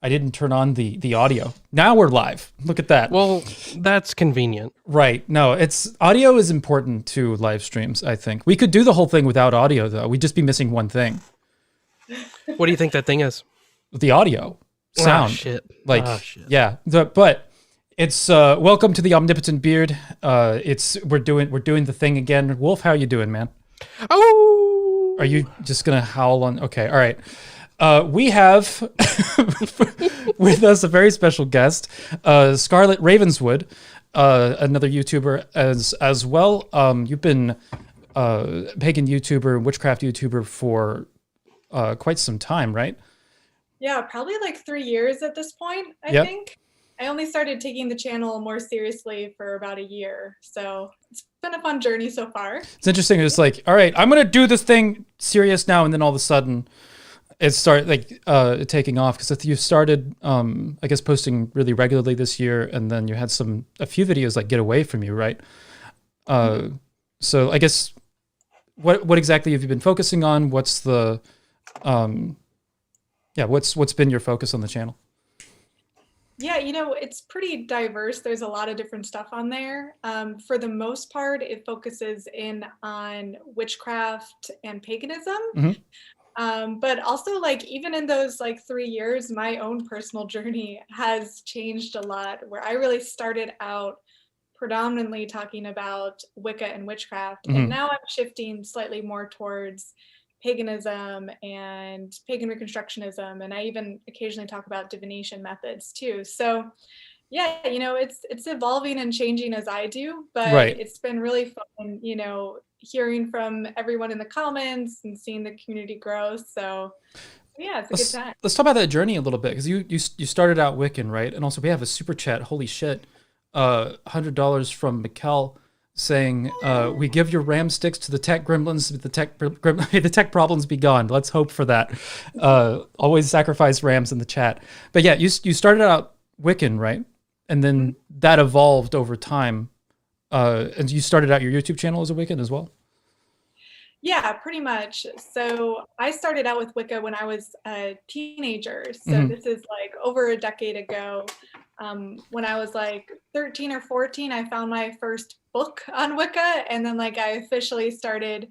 I didn't turn on the audio. Now we're live. Look at that. Well, that's convenient. Right. No, audio is important to live streams, I think. We could do the whole thing without audio though. We'd just be missing one thing. What do you think that thing is? The audio. Sound. Oh, shit. Shit. Yeah. But it's welcome to the Omnipotent Beard. We're doing the thing again. Wolf, how you doing, man? Oh! Are you just gonna howl on? Okay, all right. We have with us a very special guest, Scarlet Ravenswood, another YouTuber as well. You've been pagan YouTuber, witchcraft YouTuber for quite some time, right? Yeah, probably like 3 years at this point, I think. I only started taking the channel more seriously for about a year. So it's been a fun journey so far. It's interesting. It's like, all right, I'm going to do this thing serious now. And then all of a sudden it started like taking off because you started, I guess, posting really regularly this year. And then you had a few videos like get away from you, right? So I guess what exactly have you been focusing on? What's the, what's been your focus on the channel? Yeah, it's pretty diverse. There's a lot of different stuff on there. For the most part, it focuses in on witchcraft and paganism. Mm-hmm. But also, like, even in those like 3 years, my own personal journey has changed a lot, where I really started out predominantly talking about Wicca and witchcraft. Mm-hmm. And now I'm shifting slightly more towards paganism and pagan Reconstructionism, and I even occasionally talk about divination methods too. So yeah, it's evolving and changing as I do, but right. It's been really fun, hearing from everyone in the comments and seeing the community grow. So yeah, it's a good time. Let's talk about that journey a little bit, because you started out Wiccan, right? And also we have a super chat. Holy shit, $100 from Mikkel, saying, we give your ram sticks to the tech gremlins, the tech problems be gone. Let's hope for that. Always sacrifice rams in the chat. But yeah, you started out Wiccan, right? And then that evolved over time. And you started out your YouTube channel as a Wiccan as well? Yeah, pretty much. So I started out with Wicca when I was a teenager. So This is like over a decade ago. When I was like 13 or 14, I found my first book on Wicca, and then like I officially started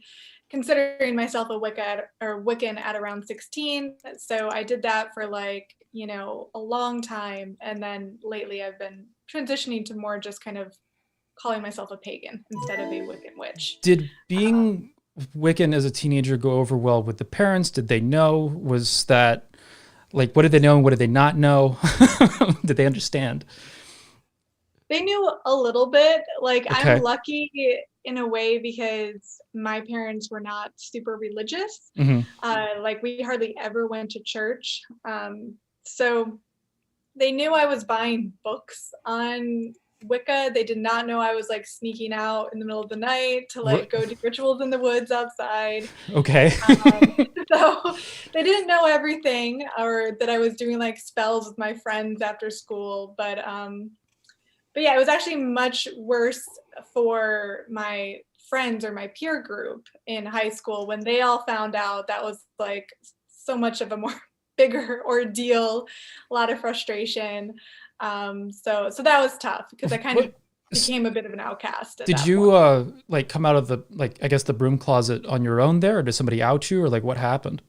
considering myself a Wiccan at around 16. So I did that for like, a long time, and then lately I've been transitioning to more just kind of calling myself a pagan instead of a Wiccan witch. Did being Wiccan as a teenager go over well with the parents? Did they know? Was that like, what did they know and what did they not know? Did they understand? They knew a little bit. Like, okay. I'm lucky in a way because my parents were not super religious. Like, we hardly ever went to church. So they knew I was buying books on Wicca. They did not know I was like sneaking out in the middle of the night to like go do rituals in the woods outside. Okay. So they didn't know everything, or that I was doing like spells with my friends after school. But yeah, it was actually much worse for my friends or my peer group in high school when they all found out. That was like so much of a more bigger ordeal, a lot of frustration. So that was tough because I kind of became a bit of an outcast. Did you like come out of the, like, I guess the broom closet on your own there, or did somebody out you, or like what happened?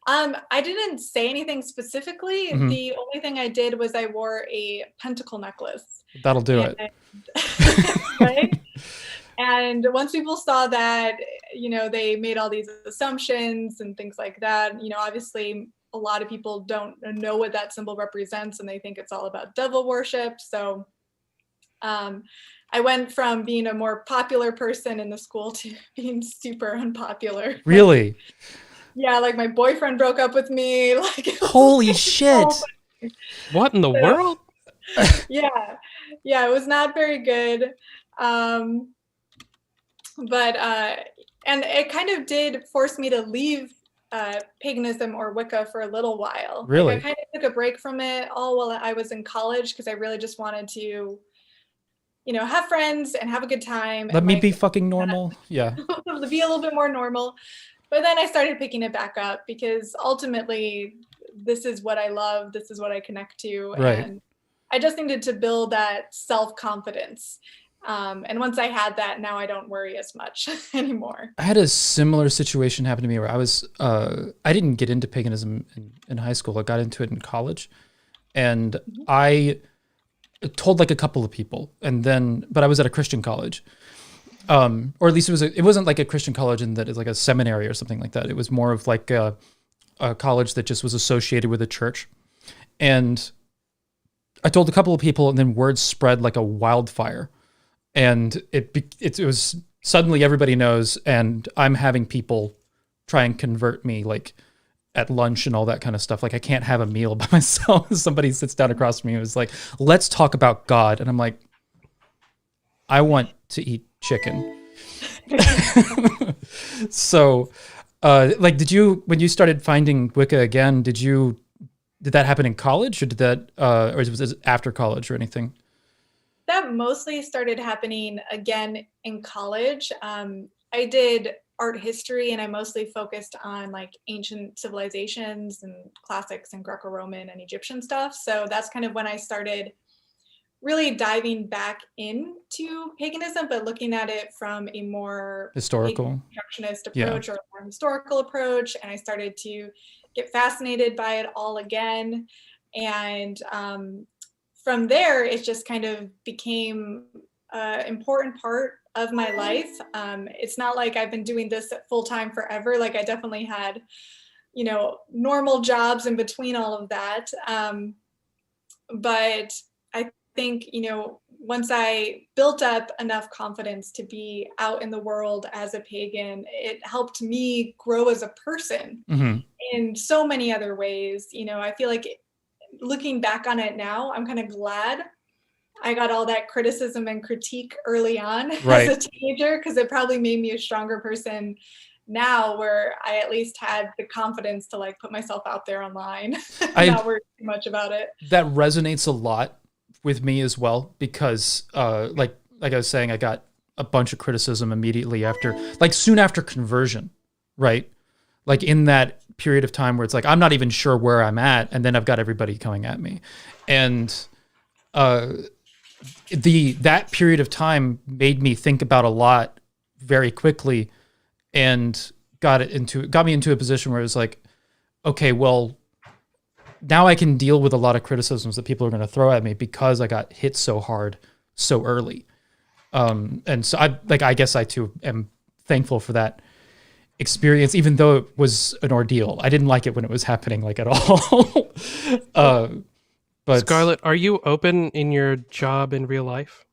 I didn't say anything specifically. The only thing I did was I wore a pentacle necklace. That'll do it. Right? And once people saw that, they made all these assumptions and things like that. Obviously a lot of people don't know what that symbol represents, and they think it's all about devil worship. So I went from being a more popular person in the school to being super unpopular. Really? Yeah, like my boyfriend broke up with me. Like, holy shit. What in the world? Yeah, it was not very good. But and it kind of did force me to leave paganism or Wicca for a little while. Really? Like, I kind of took a break from it all while I was in college because I really just wanted to, have friends and have a good time. Let me be fucking normal. Yeah. Be a little bit more normal. But then I started picking it back up because ultimately this is what I love, this is what I connect to. Right. And I just needed to build that self-confidence. And once I had that, now I don't worry as much anymore. I had a similar situation happen to me where I didn't get into paganism in high school. I got into it in college, and I told like a couple of people, but I was at a Christian college, or at least it wasn't like a Christian college in that it's like a seminary or something like that. It was more of like a college that just was associated with a church, and I told a couple of people, and then word spread like a wildfire. And it was suddenly everybody knows, and I'm having people try and convert me like at lunch and all that kind of stuff. Like I can't have a meal by myself. Somebody sits down across from me and is like, let's talk about God. And I'm like, I want to eat chicken. So like, when you started finding Wicca again, did that happen in college, or or was it after college or anything? That mostly started happening again in college. I did art history, and I mostly focused on like ancient civilizations and classics and Greco-Roman and Egyptian stuff. So that's kind of when I started really diving back into paganism, but looking at it from a more historical constructionist approach, or a more historical approach. And I started to get fascinated by it all again. And from there, it just kind of became an important part of my life. It's not like I've been doing this full time forever. Like I definitely had, normal jobs in between all of that. But I think, once I built up enough confidence to be out in the world as a pagan, it helped me grow as a person in so many other ways. I feel like looking back on it now, I'm kind of glad I got all that criticism and critique early on as a teenager, because it probably made me a stronger person now, where I at least had the confidence to like put myself out there online and not worry too much about it. That resonates a lot with me as well, because like I was saying, I got a bunch of criticism immediately after, like soon after conversion, right? Like in that period of time where it's like, I'm not even sure where I'm at. And then I've got everybody coming at me. And that period of time made me think about a lot very quickly, and got me into a position where it was like, okay, well, now I can deal with a lot of criticisms that people are going to throw at me because I got hit so hard so early. And so I guess I too am thankful for that experience, even though it was an ordeal. I didn't like it when it was happening, like at all. But Scarlett, are you open in your job in real life?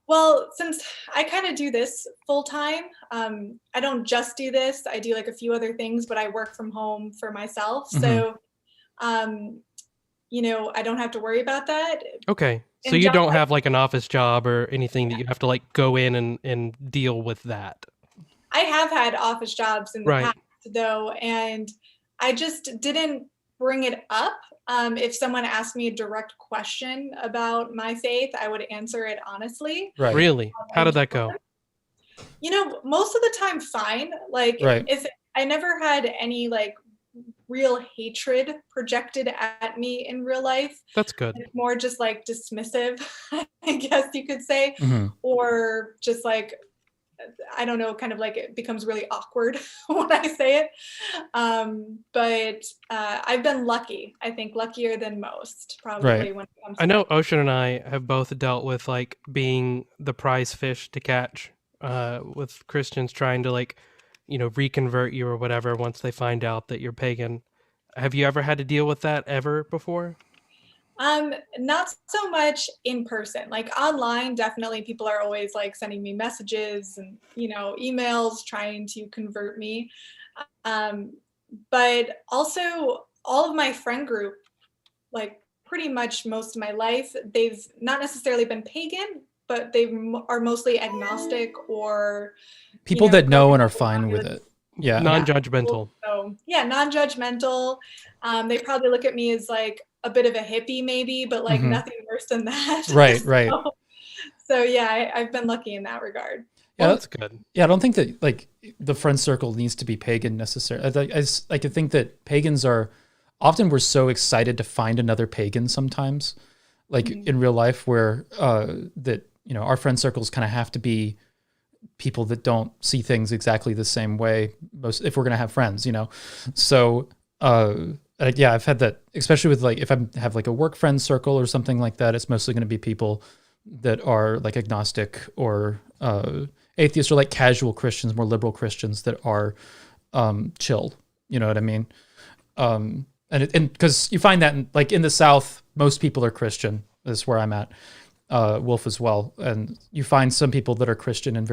Well, since I kind of do this full time, I don't just do this. I do like a few other things, but I work from home for myself. So, I don't have to worry about that. Okay. So you don't have like an office job or anything that you have to like go in and deal with that. I have had office jobs in the past though, and I just didn't bring it up. If someone asked me a direct question about my faith, I would answer it honestly. Right. Really? How did that go? Most of the time, fine. Like, if I never had any like real hatred projected at me in real life. That's good. It's more just like dismissive, I guess you could say, or just like, I don't know, kind of like it becomes really awkward when I say it. But I've been lucky. I think luckier than most, probably, when it comes to I know Ocean and I have both dealt with like being the prize fish to catch with Christians trying to like, reconvert you or whatever once they find out that you're pagan. Have you ever had to deal with that ever before? Not so much in person. Like online, definitely people are always like sending me messages and, emails trying to convert me. But also all of my friend group, like pretty much most of my life, they've not necessarily been pagan, but they are mostly agnostic or people that know and are fine with it. Yeah. Non-judgmental. So non-judgmental. They probably look at me as like a bit of a hippie maybe, but like nothing worse than that. Right. So yeah, I've been lucky in that regard. Yeah, that's good. Yeah, I don't think that like the friend circle needs to be pagan necessarily. I think that pagans are often we're so excited to find another pagan sometimes, like in real life, where that our friend circles kind of have to be people that don't see things exactly the same way. Most if we're gonna have friends, So yeah, I've had that, especially with like if I have like a work friend circle or something like that. It's mostly going to be people that are like agnostic or atheists or like casual Christians, more liberal Christians that are chilled. You know what I mean? And because you find that in the South, most people are Christian. Is where I'm at. Wolf as well, and you find some people that are Christian and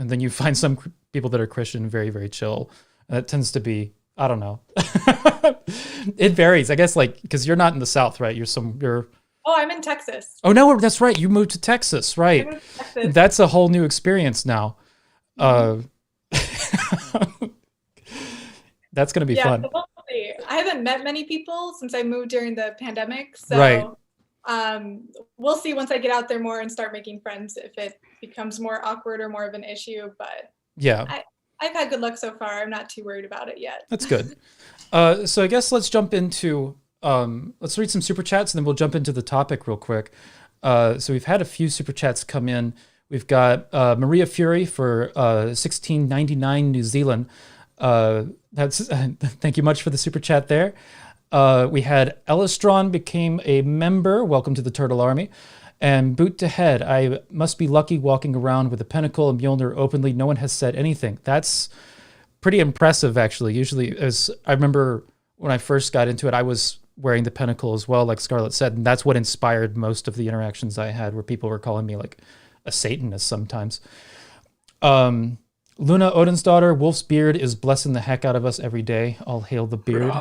then you find some people that are Christian and very, very chill. And it tends to be, I don't know. It varies, I guess, like because you're not in the South, right? You're. Oh, I'm in Texas. Oh no, that's right. You moved to Texas, right? I moved to Texas. That's a whole new experience now. That's gonna be fun. So we'll see. I haven't met many people since I moved during the pandemic, so right. We'll see once I get out there more and start making friends if it becomes more awkward or more of an issue. But yeah, I've had good luck so far. I'm not too worried about it yet. That's good. So I guess let's jump into let's read some super chats and then we'll jump into the topic real quick. So we've had a few super chats come in. We've got Maria Fury for 16.99 New Zealand. That's thank you much for the super chat there. We had Elistron became a member. Welcome to the Turtle Army. And Boot to Head. I must be lucky walking around with a pentacle and Mjolnir openly. No one has said anything. That's pretty impressive, actually. Usually, as I remember when I first got into it, I was wearing the pentacle as well, like Scarlett said. And that's what inspired most of the interactions I had, where people were calling me like a Satanist sometimes. Luna Odin's daughter, Wolf's beard is blessing the heck out of us every day. All hail the beard.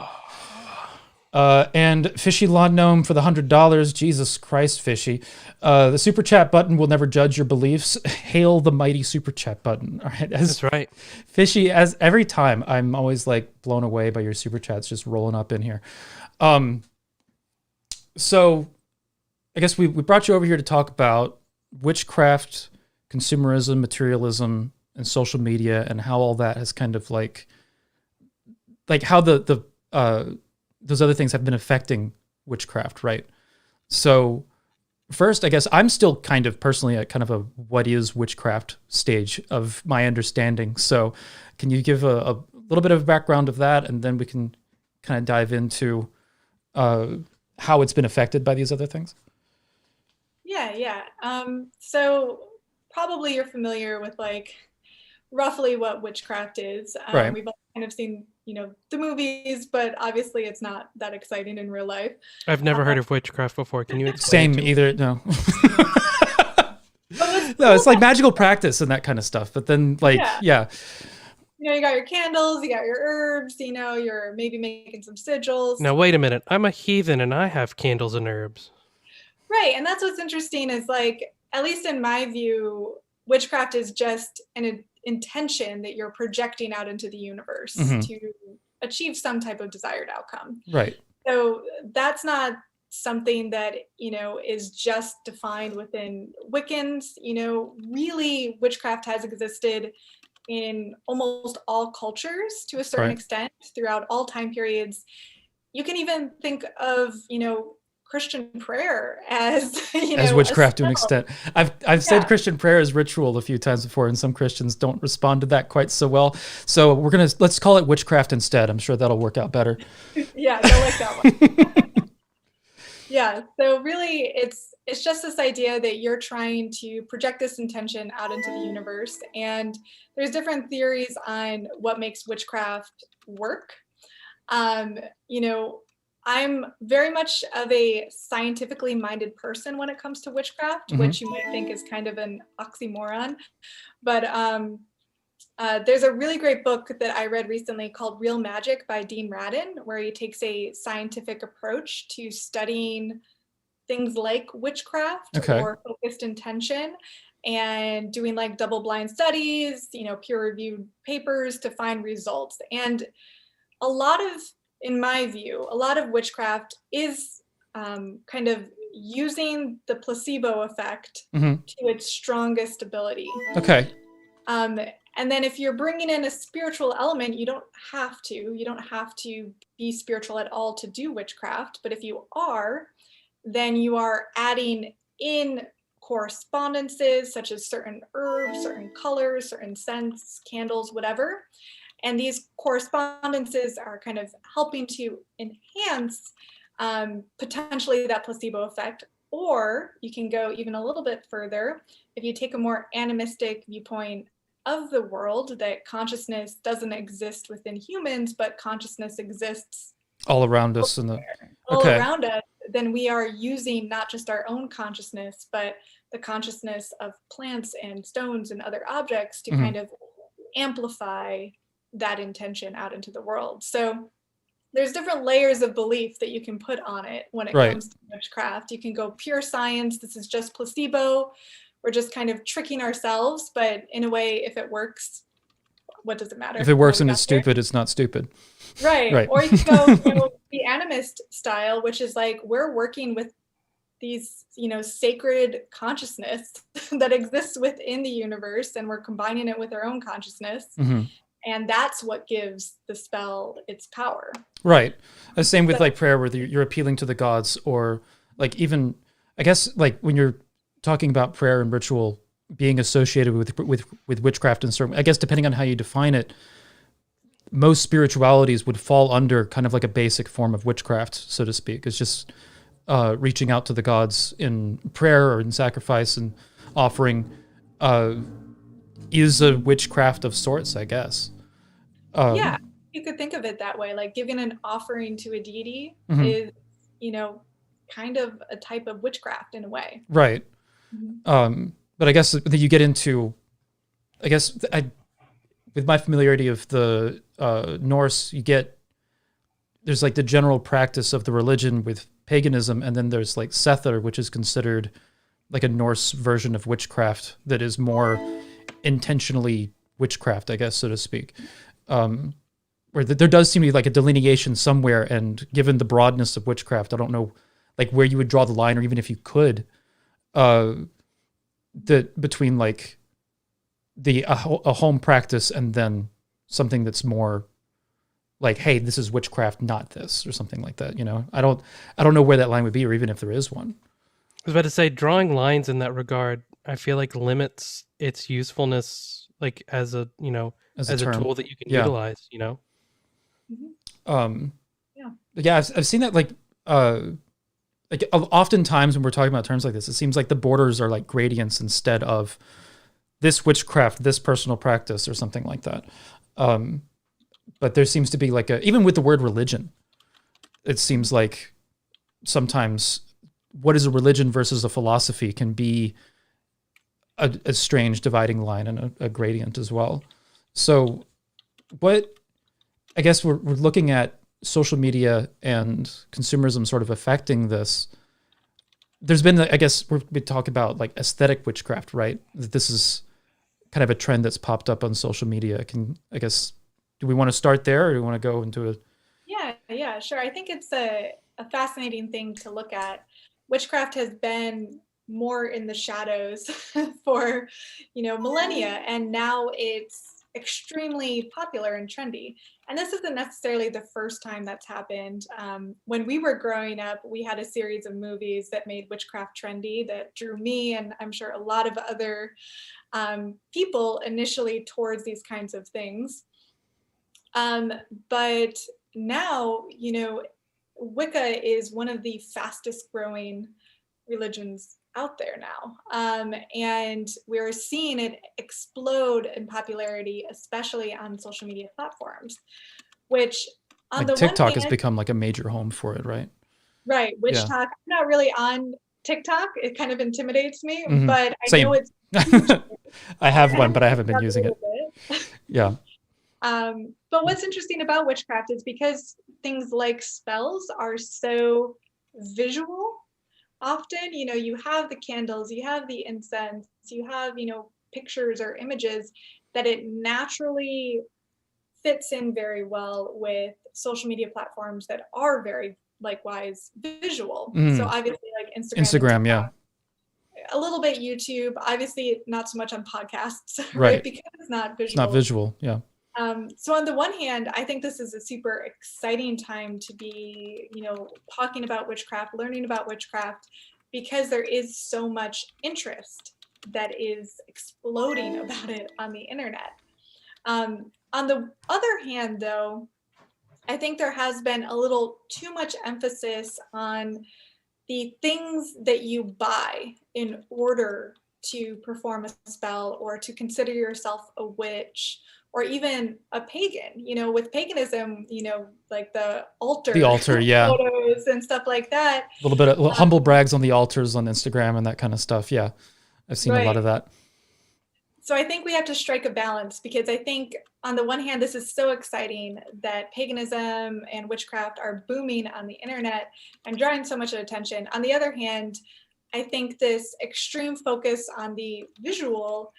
And Fishy Lawn Gnome for the $100. Jesus Christ, Fishy. The super chat button will never judge your beliefs. Hail the mighty super chat button. All right, that's right. Fishy, as every time, I'm always like blown away by your super chats just rolling up in here. So I guess we brought you over here to talk about witchcraft, consumerism, materialism, and social media, and how all that has kind of like how those other things have been affecting witchcraft, right? So first, I guess I'm still kind of personally at kind of a what is witchcraft stage of my understanding. So can you give a little bit of background of that, and then we can kind of dive into how it's been affected by these other things? Yeah. So probably you're familiar with like roughly what witchcraft is. Right. We've all kind of seen, the movies, but obviously it's not that exciting in real life. I've never heard of witchcraft before. Can you explain? Same either. No. No, it's like magical practice and that kind of stuff. But then yeah. You got your candles, you got your herbs, you're maybe making some sigils. Now, wait a minute. I'm a heathen and I have candles and herbs. Right. And that's what's interesting is like, at least in my view, witchcraft is just an intention that you're projecting out into the universe to achieve some type of desired outcome. Right. So that's not something that, is just defined within Wiccans. Really witchcraft has existed in almost all cultures to a certain extent throughout all time periods. You can even think of, Christian prayer as witchcraft to an extent. I've said Christian prayer is ritual a few times before, and some Christians don't respond to that quite so well. So let's call it witchcraft instead. I'm sure that'll work out better. Yeah, I like that one. Yeah. So really, it's just this idea that you're trying to project this intention out into the universe, and there's different theories on what makes witchcraft work. I'm very much of a scientifically minded person when it comes to witchcraft, which you might think is kind of an oxymoron. But there's a really great book that I read recently called Real Magic by Dean Radin, where he takes a scientific approach to studying things like witchcraft or focused intention, and doing like double-blind studies, peer-reviewed papers to find results. And in my view, a lot of witchcraft is kind of using the placebo effect to its strongest ability. Okay. And then if you're bringing in a spiritual element, you don't have to. You don't have to be spiritual at all to do witchcraft. But if you are, then you are adding in correspondences such as certain herbs, certain colors, certain scents, candles, whatever. And these correspondences are kind of helping to enhance potentially that placebo effect. Or you can go even a little bit further if you take a more animistic viewpoint of the world, that consciousness doesn't exist within humans, but consciousness exists all around us all around us, then we are using not just our own consciousness, but the consciousness of plants and stones and other objects to kind of amplify that intention out into the world. So there's different layers of belief that you can put on it when it comes to witchcraft. You can go pure science, this is just placebo, we're just kind of tricking ourselves, but in a way, if it works, what does it matter? If it works and it's stupid, it's not stupid. Right. Or you can go the animist style, which is like, we're working with these, sacred consciousness that exists within the universe, and we're combining it with our own consciousness. And that's what gives the spell its power. Right. The same with like prayer, where you're appealing to the gods, or like even, I guess, like when you're talking about prayer and ritual being associated with witchcraft and certain, I guess depending on how you define it, most spiritualities would fall under kind of like a basic form of witchcraft, so to speak. It's just reaching out to the gods in prayer or in sacrifice and offering is a witchcraft of sorts, I guess. Yeah, you could think of it that way. Like giving an offering to a deity is, kind of a type of witchcraft in a way. Right. But I guess that you get into, with my familiarity of the Norse, there's like the general practice of the religion with paganism, and then there's like Sether, which is considered like a Norse version of witchcraft that is more intentionally witchcraft, I guess, so to speak. Where there does seem to be like a delineation somewhere, and given the broadness of witchcraft, I don't know like where you would draw the line, or even if you could, that between like a home practice and then something that's more like, hey, this is witchcraft, not this, or something like that. I don't know where that line would be, or even if there is one. I was about to say, drawing lines in that regard, I feel like limits its usefulness, like as a tool that you can utilize. Yeah, I've seen that like oftentimes when we're talking about terms like this, it seems like the borders are like gradients instead of this witchcraft, this personal practice, or something like that. But there seems to be like even with the word religion, it seems like sometimes what is a religion versus a philosophy can be a strange dividing line and a gradient as well. So I guess we're looking at social media and consumerism sort of affecting this. There's been, I guess, we talk about like aesthetic witchcraft, right? That this is kind of a trend that's popped up on social media. Do we want to start there, or do we want to go into it? Yeah, sure. I think it's a fascinating thing to look at. Witchcraft has been more in the shadows for, millennia, and now it's extremely popular and trendy. And this isn't necessarily the first time that's happened. When we were growing up, we had a series of movies that made witchcraft trendy that drew me, and I'm sure a lot of other people initially towards these kinds of things. But now, Wicca is one of the fastest growing religions out there now. And we're seeing it explode in popularity, especially on social media platforms, which on like the TikTok one hand, has become like a major home for it, right? Right. Witch talk. I'm not really on TikTok. It kind of intimidates me, Mhm. but I Same. know it's I have one, but I haven't been using it. Yeah. But what's interesting about witchcraft is because things like spells are so visual. Often, you have the candles, you have the incense, you have, pictures or images, that it naturally fits in very well with social media platforms that are very likewise visual. So obviously like Instagram, yeah. a little bit YouTube, obviously not so much on podcasts, Right. Because it's not visual. It's not visual. Yeah. So on the one hand, I think this is a super exciting time to be, talking about witchcraft, learning about witchcraft, because there is so much interest that is exploding about it on the internet. On the other hand, though, I think there has been a little too much emphasis on the things that you buy in order to perform a spell or to consider yourself a witch or even a pagan. With paganism, like the altar yeah. photos and stuff like that. A little bit of humble brags on the altars on Instagram and that kind of stuff. Yeah, I've seen a lot of that. So I think we have to strike a balance, because I think on the one hand, this is so exciting that paganism and witchcraft are booming on the internet and drawing so much attention. On the other hand, I think this extreme focus on the visual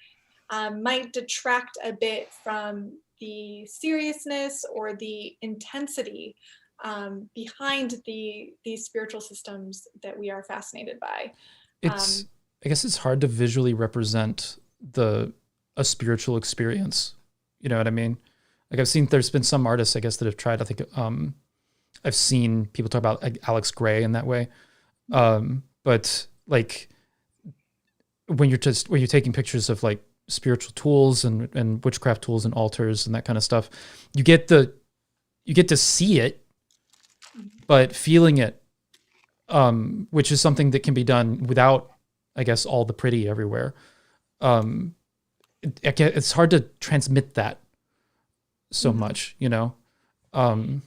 might detract a bit from the seriousness or the intensity behind these spiritual systems that we are fascinated by. I guess it's hard to visually represent a spiritual experience. You know what I mean? Like there's been some artists, I guess, that have tried. I think I've seen people talk about like Alex Gray in that way. But like when you're taking pictures of like spiritual tools and witchcraft tools and altars and that kind of stuff, you get to see it, but feeling it, which is something that can be done without, I guess, all the pretty everywhere. It's hard to transmit that so much, Yeah. And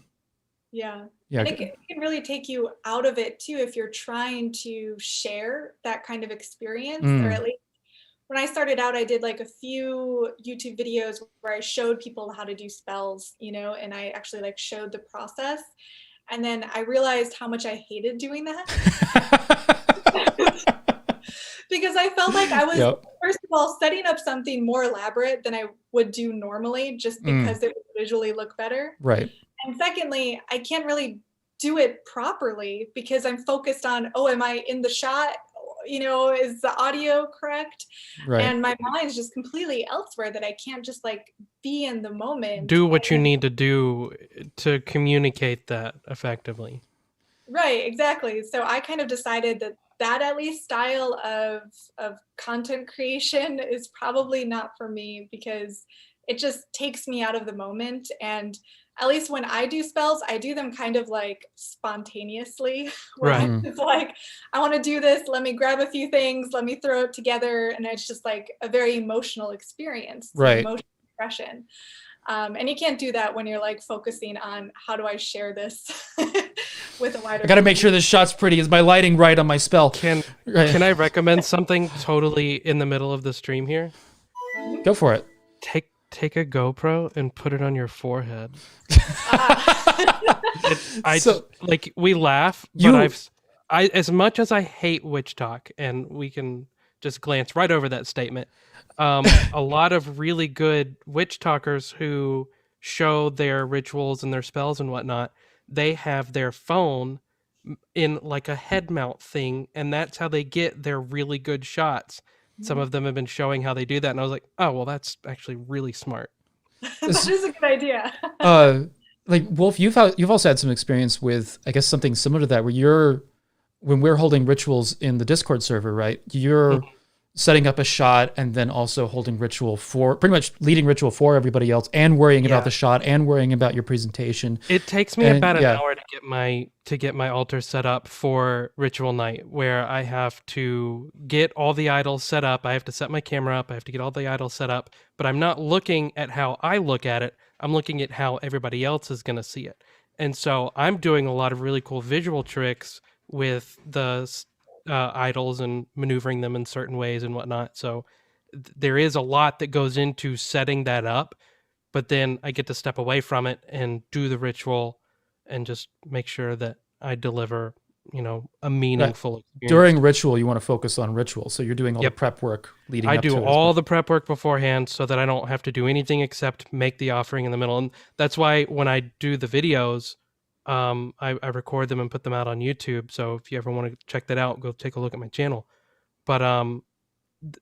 it can really take you out of it too if you're trying to share that kind of experience. Or at least when I started out, I did like a few YouTube videos where I showed people how to do spells, and I actually like showed the process. And then I realized how much I hated doing that. Because I felt like I was, first of all, setting up something more elaborate than I would do normally, just because it would visually look better. Right. And secondly, I can't really do it properly because I'm focused on, am I in the shot? Is the audio correct? Right. And my mind's just completely elsewhere, that I can't just like be in the moment. Do what you need to do to communicate that effectively. Right, exactly. So I kind of decided that at least style of content creation is probably not for me, because it just takes me out of the moment. And at least when I do spells, I do them kind of like spontaneously. Where Right. I'm just like, I want to do this. Let me grab a few things. Let me throw it together. And it's just like a very emotional experience. Right. Emotional expression. And you can't do that when you're like focusing on how do I share this with a wider. I got to make sure this shot's pretty. Is my lighting right on my spell? Can I recommend something totally in the middle of the stream here? Go for it. Take a GoPro and put it on your forehead. We laugh, but as much as I hate witch talk, and we can just glance right over that statement. A lot of really good witch talkers who show their rituals and their spells and whatnot, they have their phone in like a head mount thing, and that's how they get their really good shots. Some of them have been showing how they do that, and I was like, oh, well, that's actually really smart. That is a good idea. Like Wolf, you've also had some experience with, I guess, something similar to that, where when we're holding rituals in the Discord server, right? You're setting up a shot and then also holding ritual for, pretty much leading ritual for everybody else, and worrying about the shot and worrying about your presentation. It takes me about an hour to get my altar set up for ritual night, where I have to get all the idols set up. I have to set my camera up. I have to get all the idols set up, but I'm not looking at how I look at it. I'm looking at how everybody else is going to see it. And so I'm doing a lot of really cool visual tricks with the idols and maneuvering them in certain ways and whatnot. So there is a lot that goes into setting that up, but then I get to step away from it and do the ritual and just make sure that I deliver, a meaningful experience. During ritual, you want to focus on ritual. So you're doing all the prep work leading up to it. I do all the prep work beforehand so that I don't have to do anything except make the offering in the middle. And that's why when I do the videos, I record them and put them out on YouTube. So if you ever want to check that out, go take a look at my channel. but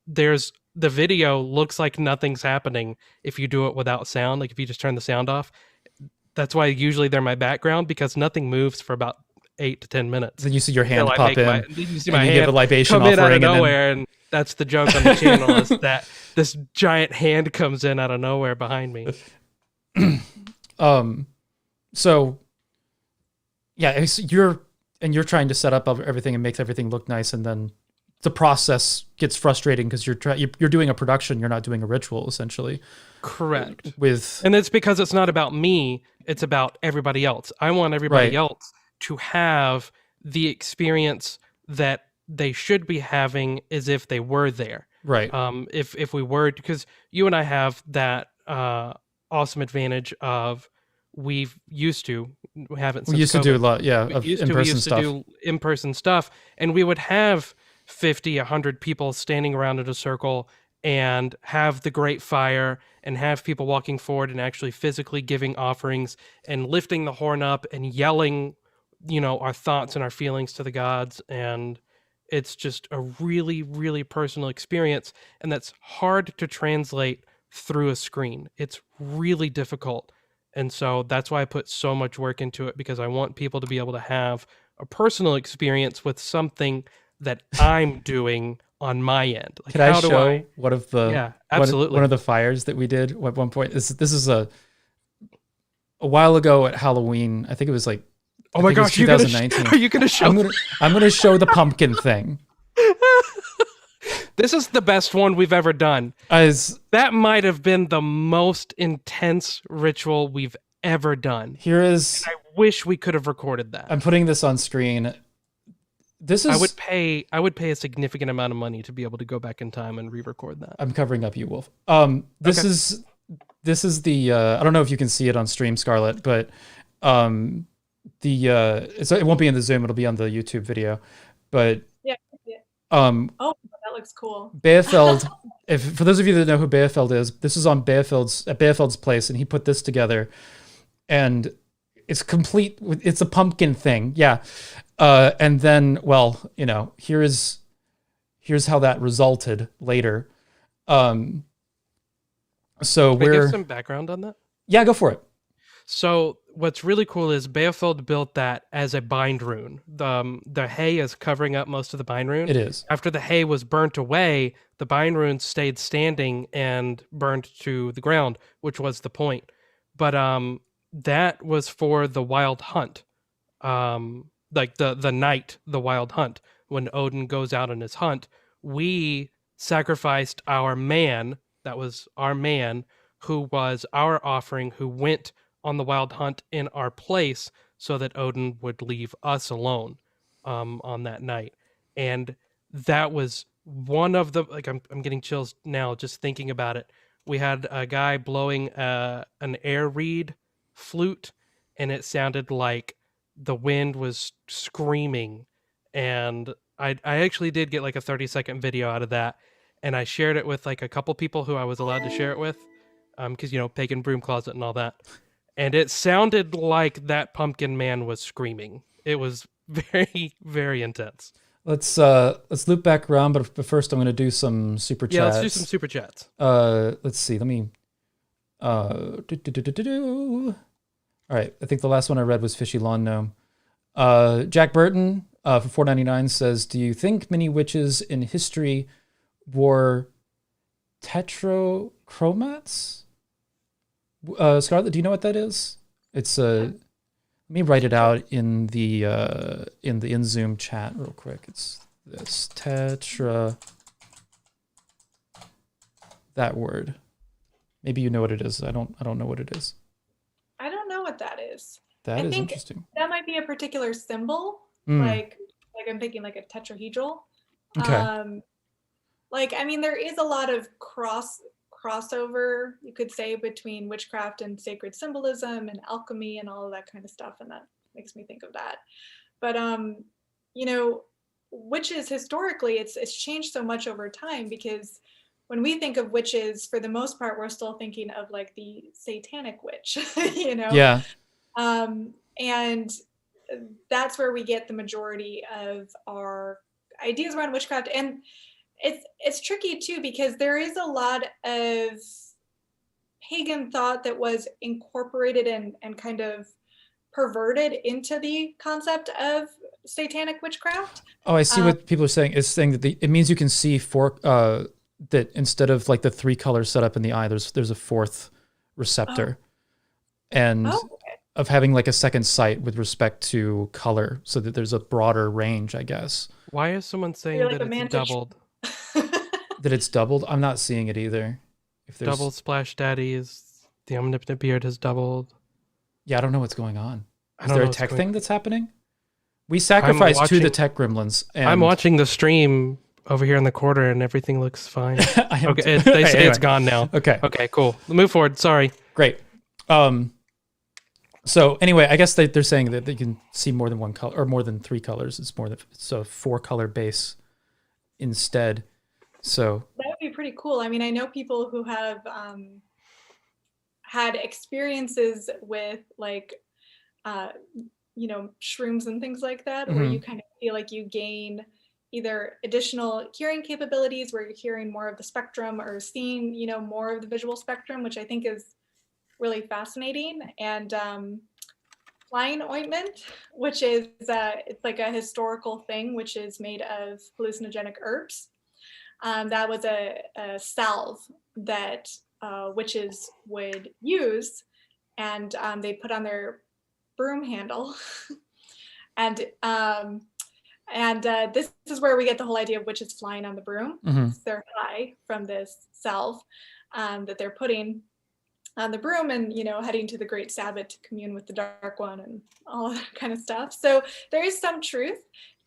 there's the video looks like nothing's happening if you do it without sound. Like if you just turn the sound off, that's why usually they're my background, because nothing moves for about 8 to 10 minutes. Then you see your hand Until I pop make in, you see and my you hand give a libation come in out offering, of and nowhere, and that's the joke on the channel is that this giant hand comes in out of nowhere behind me. So yeah, you're trying to set up everything and make everything look nice, and then the process gets frustrating because you're doing a production, you're not doing a ritual, essentially. Correct. And it's because it's not about me, it's about everybody else. I want everybody else to have the experience that they should be having as if they were there. Right. If we were, because you and I have that awesome advantage of we used to do a lot, of in-person stuff. do in-person stuff, and we would have 50, 100 people standing around in a circle and have the great fire and have people walking forward and actually physically giving offerings and lifting the horn up and yelling, our thoughts and our feelings to the gods. And it's just a really, really personal experience. And that's hard to translate through a screen. It's really difficult. And so that's why I put so much work into it, because I want people to be able to have a personal experience with something that I'm doing on my end. Like, can I show one of the absolutely one of the fires that we did at one point? This is a while ago at Halloween. I think it was like, oh my gosh, 2019. Are you gonna show? I'm gonna show the pumpkin thing. This is the best one we've ever done. That might have been the most intense ritual we've ever done. I wish we could have recorded that. I'm putting this on screen. I would pay a significant amount of money to be able to go back in time and re-record that. I'm covering up you, Wolf. This is the I don't know if you can see it on stream, Scarlet, but it won't be in the Zoom, it'll be on the YouTube video. But oh, that looks cool. Beafeld, for those of you that know who Beafeld is, this is on at Beafeld's place, and he put this together, and it's complete. It's a pumpkin thing, yeah. And then, here's how that resulted later. So Can I give some background on that? Yeah, go for it. So what's really cool is Beafeld built that as a bind rune. The hay is covering up most of the bind rune. It is. After the hay was burnt away, the bind rune stayed standing and burned to the ground, which was the point. But that was for the wild hunt. Like the night, the wild hunt. When Odin goes out on his hunt, we sacrificed our man, that was our man, who was our offering, who went on the wild hunt in our place so that Odin would leave us alone on that night. And that was one of the, like, I'm getting chills now just thinking about it. We had a guy blowing an air reed flute, and it sounded like the wind was screaming. And I actually did get like a 30-second video out of that, and I shared it with like a couple people who I was allowed to share it with, because pagan broom closet and all that. And it sounded like that pumpkin man was screaming. It was very, very intense. Let's loop back around, but first I'm going to do some super chats. Yeah, let's do some super chats. Let's see. Let me. All right. I think the last one I read was Fishy Lawn Gnome. Jack Burton for $4.99 says, "Do you think many witches in history wore tetrachromats?" Scarlet, do you know what that is? It's let me write it out in the in-Zoom chat real quick. It's this tetra. That word. Maybe you know what it is. I don't know what it is. I don't know what that is. I think interesting. That might be a particular symbol. Like I'm thinking like a tetrahedral. Okay. There is a lot of crossover, you could say, between witchcraft and sacred symbolism and alchemy and all of that kind of stuff, and that makes me think of that. But witches historically, it's changed so much over time, because when we think of witches, for the most part, we're still thinking of like the satanic witch, Yeah. And that's where we get the majority of our ideas around witchcraft. And it's tricky too, because there is a lot of pagan thought that was incorporated and kind of perverted into the concept of satanic witchcraft. Oh, I see what people are saying. It's saying that it means you can see that instead of like the 3 colors set up in the eye, there's a 4th receptor, and of having like a second sight with respect to color, so that there's a broader range, I guess. Why is someone saying You're like that a it's mantis. doubled? That it's doubled? I'm not seeing it either. If there's Double Splash Daddy is the omnipotent beard has doubled. Yeah, I don't know what's going on. I Is don't there know a what's tech going thing that's happening? We sacrificed to the tech gremlins. And I'm watching the stream over here in the corner, and everything looks fine. Okay, they say anyway. it's gone now. Okay. Okay, cool. Move forward. Sorry. Great. So anyway, I guess they're saying that they can see more than one color or more than 3 colors. It's a 4-color base instead. So that would be pretty cool. I mean, I know people who have had experiences with like shrooms and things like that, where you kind of feel like you gain either additional hearing capabilities, where you're hearing more of the spectrum, or seeing more of the visual spectrum, which I think is really fascinating. And flying ointment, which is it's like a historical thing, which is made of hallucinogenic herbs. That was a salve that witches would use, and they put on their broom handle. And this is where we get the whole idea of witches flying on the broom. So they're high from this salve that they're putting on the broom, and heading to the Great Sabbath to commune with the Dark One and all of that kind of stuff. So there is some truth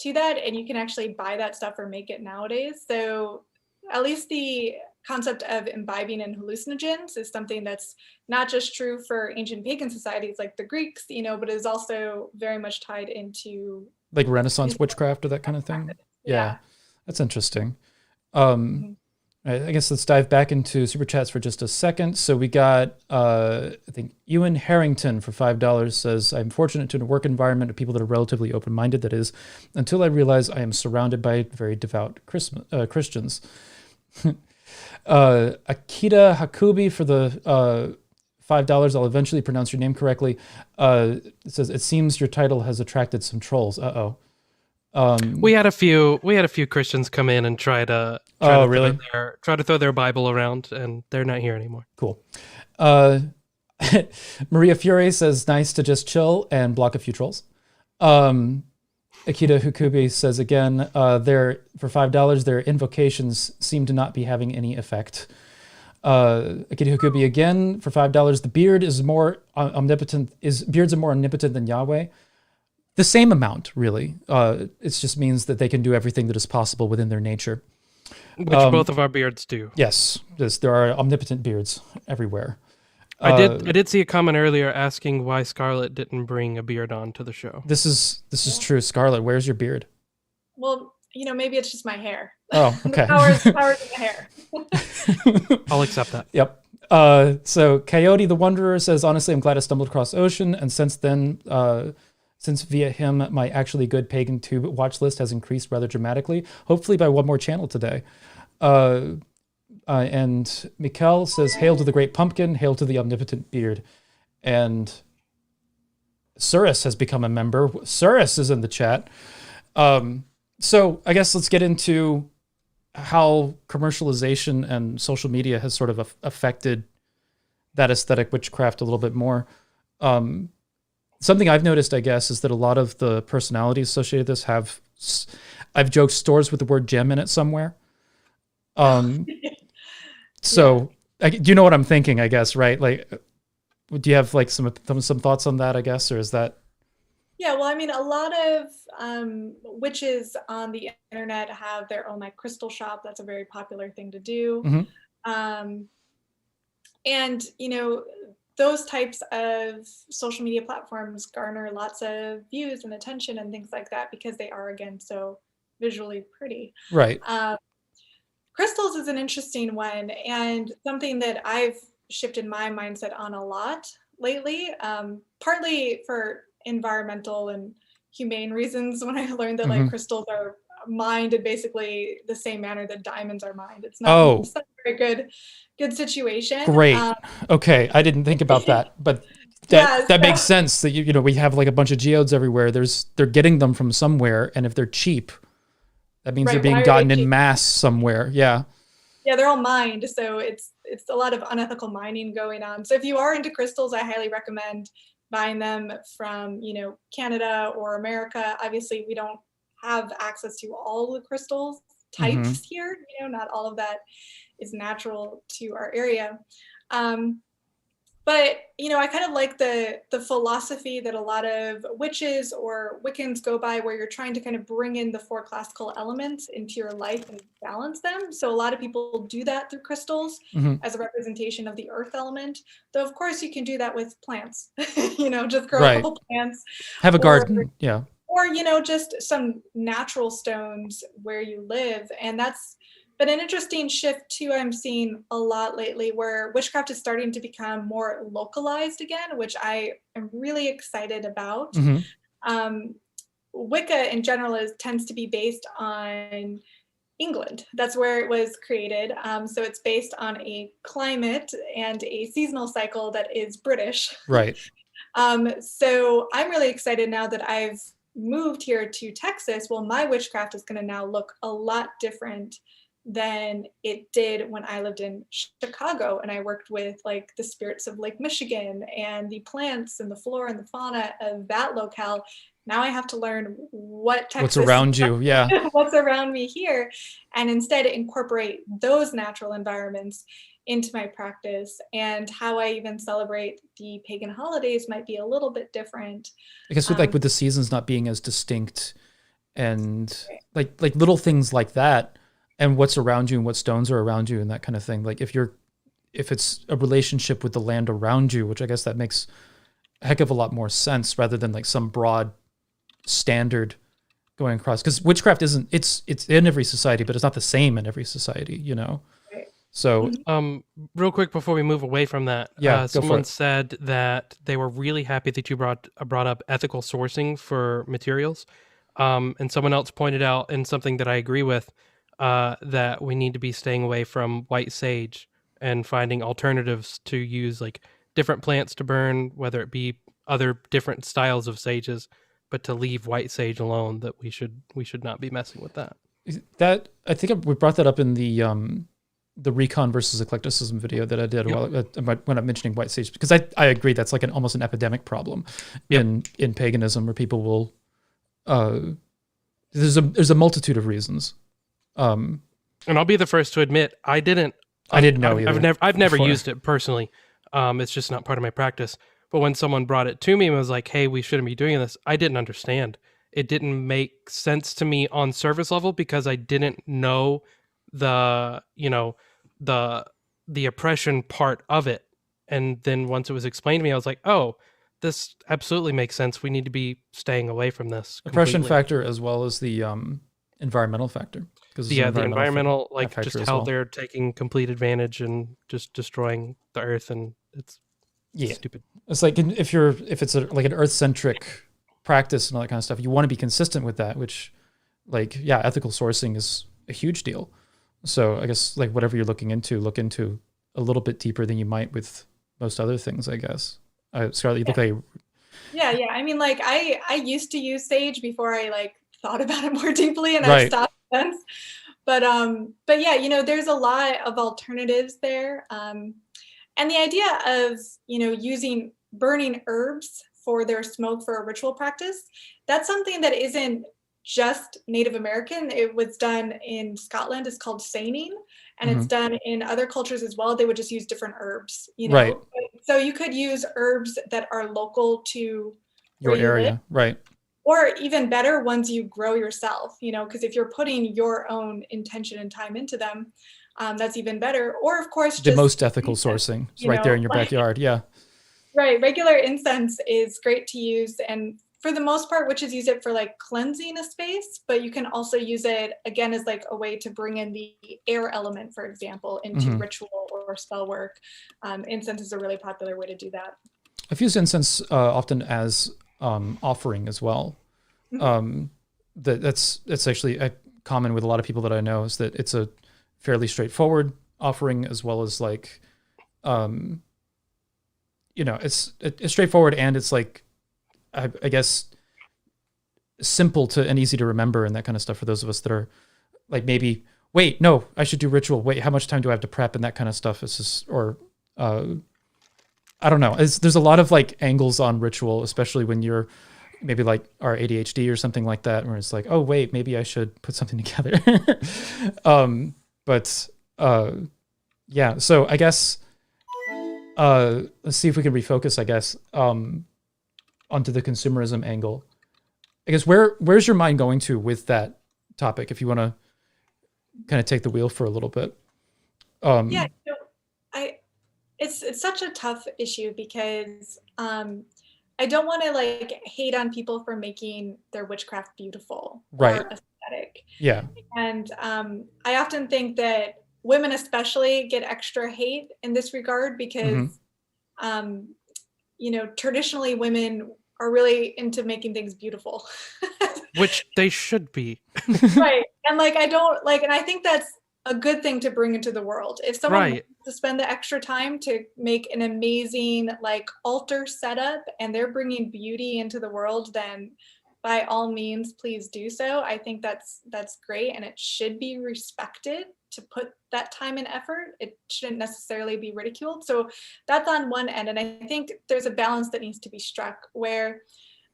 to that, and you can actually buy that stuff or make it nowadays. So at least the concept of imbibing in hallucinogens is something that's not just true for ancient pagan societies like the Greeks, but is also very much tied into like Renaissance witchcraft or that kind of thing. Yeah. That's interesting. I guess let's dive back into super chats for just a second. So we got, I think Ewan Harrington for $5 says, I'm fortunate to in a work environment of people that are relatively open-minded. That is, until I realize I am surrounded by very devout Christians. Akita Hakubi for the $5. I'll eventually pronounce your name correctly. It says, it seems your title has attracted some trolls. Uh-oh. We had a few Christians come in and try to throw their Bible around, and they're not here anymore. Cool. Maria Fury says, nice to just chill and block a few trolls. Akita Hukubi says again, for $5, their invocations seem to not be having any effect. Akita Hukubi again for $5. The beard is more omnipotent. Beards are more omnipotent than Yahweh. The same amount, really. It just means that they can do everything that is possible within their nature. Which both of our beards do. Yes, there are omnipotent beards everywhere. I did see a comment earlier asking why Scarlet didn't bring a beard on to the show. This is true. Scarlet, where's your beard? Well, maybe it's just my hair. Oh, okay. the powers in the hair. I'll accept that. Yep. So Coyote the Wanderer says, honestly, I'm glad I stumbled across Ocean, and since then, since via him, my actually good Pagan Tube watch list has increased rather dramatically, hopefully by one more channel today. And Mikkel says, hail to the great pumpkin, hail to the omnipotent beard. And Surus has become a member. Surus is in the chat. So I guess let's get into how commercialization and social media has sort of affected that aesthetic witchcraft a little bit more. Something I've noticed, I guess, is that a lot of the personalities associated with this I've joked, stores with the word gem in it somewhere. So do you know what I'm thinking, I guess, right? Like, do you have like some thoughts on that, I guess, or is that? Yeah, well, I mean, a lot of witches on the internet have their own like crystal shop. That's a very popular thing to do. And, those types of social media platforms garner lots of views and attention and things like that because they are, again, so visually pretty. Right. Crystals is an interesting one, and something that I've shifted my mindset on a lot lately, partly for environmental and humane reasons. When I learned that like crystals are mined in basically the same manner that diamonds are mined. It's not, it's not a very good situation. Great. Okay, I didn't think about that, but that makes sense. That you know, we have like a bunch of geodes everywhere. They're getting them from somewhere, and if they're cheap, that means they're being gotten in mass somewhere. Yeah. Yeah, they're all mined, so it's a lot of unethical mining going on. So if you are into crystals, I highly recommend buying them from, you know, Canada or America. Obviously, we don't have access to all the crystals types here. You know, not all of that is natural to our area. But, you know, I kind of like the philosophy that a lot of witches or Wiccans go by, where you're trying to kind of bring in the 4 classical elements into your life and balance them. So a lot of people do that through crystals as a representation of the earth element. Though, of course, you can do that with plants, you know, just grow a couple plants. Have a garden, yeah. Or, you know, just some natural stones where you live. And that's been an interesting shift too. I'm seeing a lot lately where witchcraft is starting to become more localized again, which I am really excited about. Wicca in general tends to be based on England. That's where it was created. So it's based on a climate and a seasonal cycle that is British. Right. So I'm really excited now that I've moved here to Texas. Well, my witchcraft is going to now look a lot different than it did when I lived in Chicago and I worked with like the spirits of Lake Michigan and the plants and the flora and the fauna of that locale. Now I have to learn what's around you, what's around me here, and instead incorporate those natural environments into my practice. And how I even celebrate the pagan holidays might be a little bit different. I guess with the seasons not being as distinct, and like little things like that. And what's around you and what stones are around you and that kind of thing. Like if it's a relationship with the land around you, which I guess that makes a heck of a lot more sense rather than like some broad standard going across. Because witchcraft it's in every society, but it's not the same in every society, you know? Right. So real quick before we move away from that, someone said that they were really happy that you brought up ethical sourcing for materials. And someone else pointed out, and something that I agree with, that we need to be staying away from white sage and finding alternatives to use, like different plants to burn, whether it be other different styles of sages, but to leave white sage alone. That we should not be messing with that. That I think we brought that up in the Recon versus Eclecticism video that I did when I'm mentioning white sage, because I agree that's like almost an epidemic problem in paganism, where people will there's a multitude of reasons. And I'll be the first to admit I didn't know either. I've never used it personally. It's just not part of my practice. But when someone brought it to me and was like, "Hey, we shouldn't be doing this," I didn't understand. It didn't make sense to me on surface level because I didn't know the oppression part of it. And then once it was explained to me, I was like, "Oh, this absolutely makes sense. We need to be staying away from this." Oppression factor as well as the environmental factor. The environmental, like just how they're taking complete advantage and just destroying the earth, and it's stupid. It's like if it's like an earth-centric practice and all that kind of stuff, you want to be consistent with that, which ethical sourcing is a huge deal. So I guess like whatever you're looking into, look into a little bit deeper than you might with most other things, I guess. Scarlett, you look like... Yeah. I mean, like I used to use sage before I like thought about it more deeply, and I stopped since. But yeah, you know, there's a lot of alternatives there. And the idea of, you know, using burning herbs for their smoke for a ritual practice, that's something that isn't just Native American. It was done in Scotland. It's called seining, and it's done in other cultures as well. They would just use different herbs, you know. Right. So you could use herbs that are local to your area, right? Or even better, ones you grow yourself, you know, because if you're putting your own intention and time into them, that's even better. Or of course, the most ethical sourcing is right there in your backyard. Yeah. Right. Regular incense is great to use. And for the most part, witches use it for like cleansing a space, but you can also use it again as like a way to bring in the air element, for example, into ritual or spell work. Incense is a really popular way to do that. I've used incense often as offering as well. That's actually common with a lot of people that I know is that it's a fairly straightforward offering, as well as like, it's straightforward, and it's like, I guess, simple to and easy to remember and that kind of stuff for those of us that are like, maybe, wait, no, I should do ritual. Wait, how much time do I have to prep and that kind of stuff? It's just, or I don't know. There's a lot of like angles on ritual, especially when you're maybe like our ADHD or something like that, where it's like, oh wait, maybe I should put something together. Yeah. So I guess let's see if we can refocus, I guess, onto the consumerism angle. I guess where's your mind going to with that topic, if you want to kind of take the wheel for a little bit? Yeah, it's such a tough issue because I don't want to like hate on people for making their witchcraft beautiful right. or aesthetic. Yeah. And I often think that women especially get extra hate in this regard because, traditionally women are really into making things beautiful. Which they should be. Right. And like, and I think that's a good thing to bring into the world. If someone wants to spend the extra time to make an amazing like altar setup and they're bringing beauty into the world, then by all means, please do so. I think that's great, and it should be respected to put that time and effort. It shouldn't necessarily be ridiculed. So that's on one end. And I think there's a balance that needs to be struck where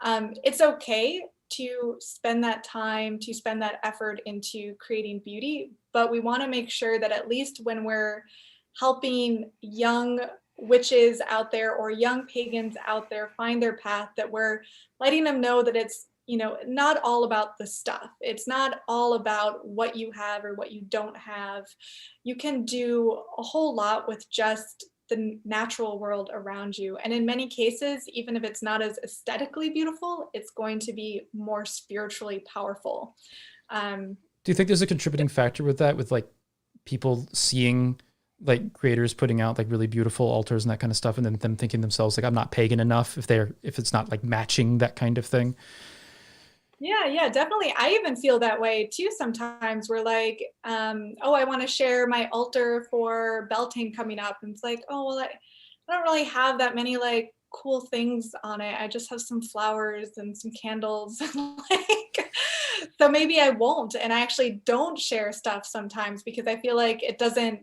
it's okay to spend that time, to spend that effort into creating beauty, but we want to make sure that at least when we're helping young witches out there or young pagans out there find their path, that we're letting them know that it's not all about the stuff. It's not all about what you have or what you don't have. You can do a whole lot with just the natural world around you. And in many cases, even if it's not as aesthetically beautiful, it's going to be more spiritually powerful. Do you think there's a contributing factor with that, with like people seeing like creators putting out like really beautiful altars and that kind of stuff, and then them thinking themselves like, I'm not pagan enough if it's not like matching that kind of thing? Yeah, definitely. I even feel that way too sometimes. We're like, I want to share my altar for Beltane coming up. And it's like, oh, well, I don't really have that many like cool things on it. I just have some flowers and some candles. So maybe I won't. And I actually don't share stuff sometimes because I feel like it doesn't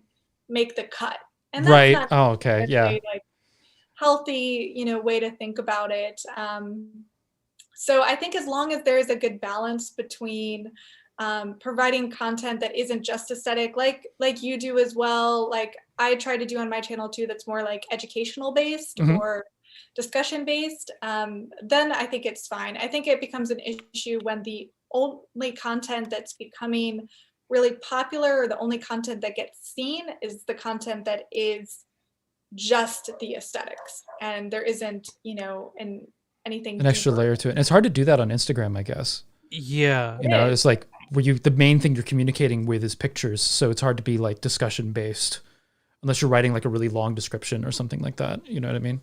make the cut. And that's not okay. Yeah. like healthy, way to think about it. So I think as long as there is a good balance between providing content that isn't just aesthetic, like you do as well, like I try to do on my channel too, that's more like educational based or discussion based, then I think it's fine. I think it becomes an issue when the only content that's becoming really popular or the only content that gets seen is the content that is just the aesthetics, and there isn't, anything an extra layer to it. And it's hard to do that on Instagram, I guess. Yeah. It's like where the main thing you're communicating with is pictures. So it's hard to be like discussion based unless you're writing like a really long description or something like that. You know what I mean?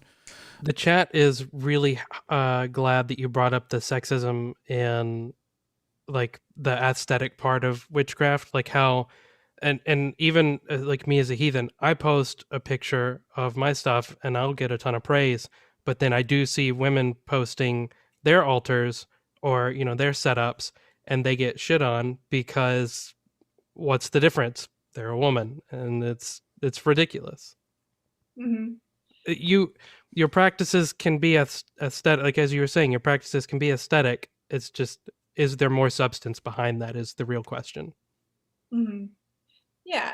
The chat is really glad that you brought up the sexism and like the aesthetic part of witchcraft, like how, and even like me as a heathen, I post a picture of my stuff and I'll get a ton of praise. But then I do see women posting their altars or, their setups, and they get shit on because what's the difference? They're a woman, and it's ridiculous. Your practices can be aesthetic, like as you were saying, your practices can be aesthetic. It's just, is there more substance behind that is the real question. Yeah.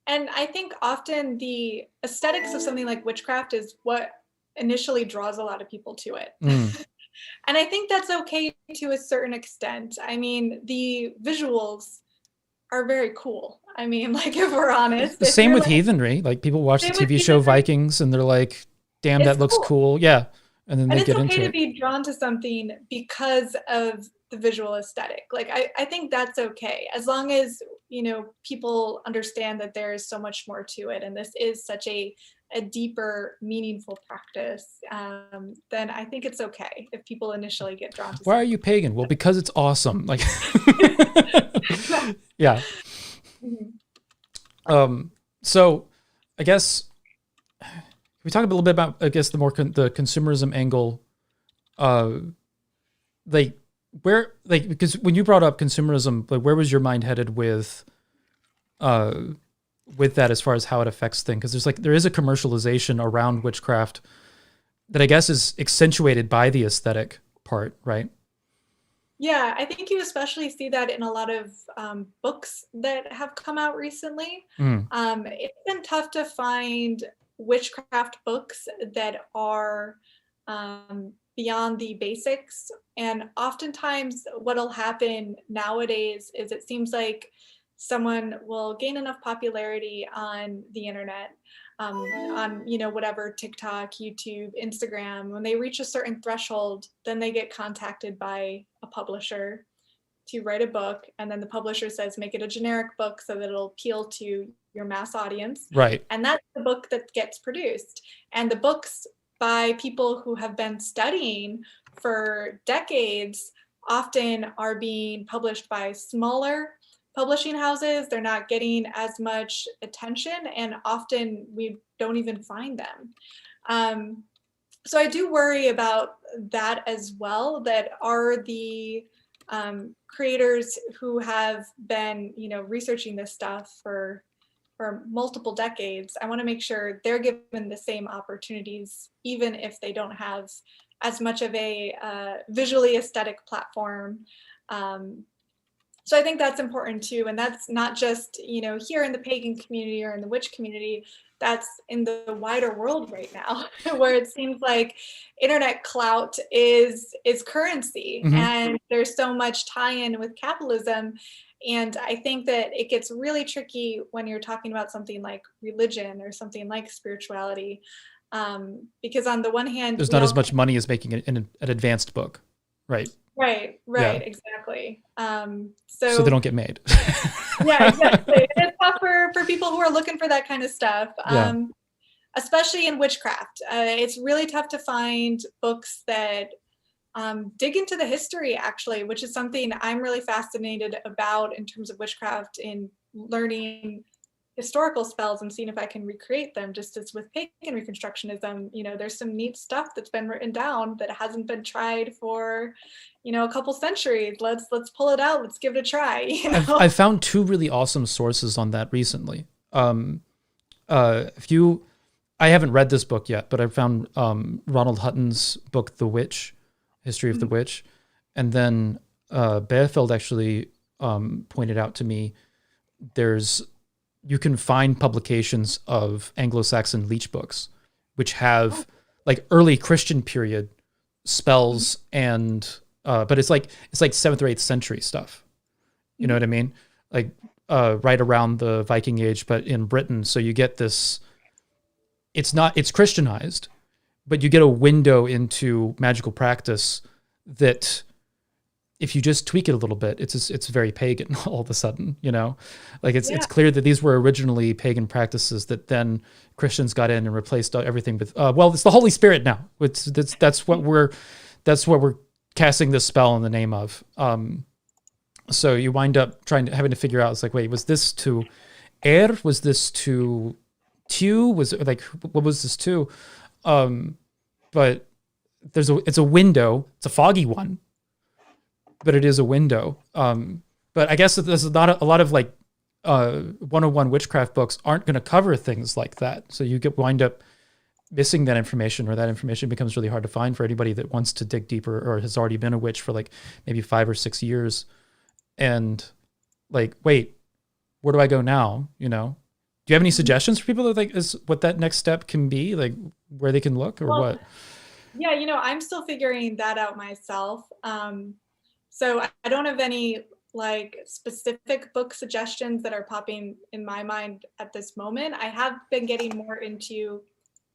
And I think often the aesthetics of something like witchcraft is what initially draws a lot of people to it. And I think that's okay to a certain extent. I mean, the visuals are very cool. I mean, like, if we're honest. The same with heathenry. Like, people watch the TV show Vikings and they're like, damn, that looks cool. Yeah. And then they get into it. It's okay to be drawn to something because of the visual aesthetic. Like, I think that's okay. As long as, people understand that there is so much more to it. And this is such a a deeper, meaningful practice, then I think it's okay if people initially get drawn to. Why are you pagan? Well, because it's awesome. Like, yeah. So I guess we talk a little bit about, I guess, the more the consumerism angle. Because when you brought up consumerism, like, where was your mind headed with that as far as how it affects things? Because there is a commercialization around witchcraft that I guess is accentuated by the aesthetic part, right? Yeah, I think you especially see that in a lot of books that have come out recently. It's been tough to find witchcraft books that are beyond the basics. And oftentimes what'll happen nowadays is it seems like someone will gain enough popularity on the internet, on whatever, TikTok, YouTube, Instagram. When they reach a certain threshold, then they get contacted by a publisher to write a book, and then the publisher says make it a generic book so that it'll appeal to your mass audience. Right. And that's the book that gets produced. And the books by people who have been studying for decades often are being published by smaller publishing houses. They're not getting as much attention, and often we don't even find them. So I do worry about that as well, that are the creators who have been, researching this stuff for multiple decades. I want to make sure they're given the same opportunities, even if they don't have as much of a visually aesthetic platform. So I think that's important too. And that's not just, here in the pagan community or in the witch community, that's in the wider world right now, where it seems like internet clout is currency. And there's so much tie-in with capitalism. And I think that it gets really tricky when you're talking about something like religion or something like spirituality. Because on the one hand, there's not as much money as making an advanced book. Right. Right, Yeah. exactly. So they don't get made. Yeah, exactly. It's tough for people who are looking for that kind of stuff, especially in witchcraft. It's really tough to find books that dig into the history, actually, which is something I'm really fascinated about in terms of witchcraft, in learning historical spells and seeing if I can recreate them, just as with pagan Reconstructionism. There's some neat stuff that's been written down that hasn't been tried for, a couple centuries. Let's pull it out. Let's give it a try. I've found two really awesome sources on that recently. I haven't read this book yet, but I found Ronald Hutton's book, The Witch, History of the Witch. And then Beerfeld actually pointed out to me, you can find publications of Anglo-Saxon leech books, which have like early Christian period spells, and but it's like 7th or 8th century stuff. You know what I mean? Like right around the Viking Age, but in Britain. So you get this. It's Christianized, but you get a window into magical practice that, if you just tweak it a little bit, it's very pagan all of a sudden, it's clear that these were originally pagan practices that then Christians got in and replaced everything with, it's the Holy Spirit now. That's what we're casting this spell in the name of. So you wind up having to figure out, it's like, wait, was this to air? Was this to tew? Was it like, what was this to? But it's a window. It's a foggy one, but it is a window. But I guess that there's not a lot of like 101 witchcraft books aren't going to cover things like that. So you wind up missing that information, or that information becomes really hard to find for anybody that wants to dig deeper or has already been a witch for like maybe 5 or 6 years. And like, wait, where do I go now? Do you have any suggestions for people that like is what that next step can be, like where they can look, or what? Yeah, I'm still figuring that out myself. So I don't have any like specific book suggestions that are popping in my mind at this moment. I have been getting more into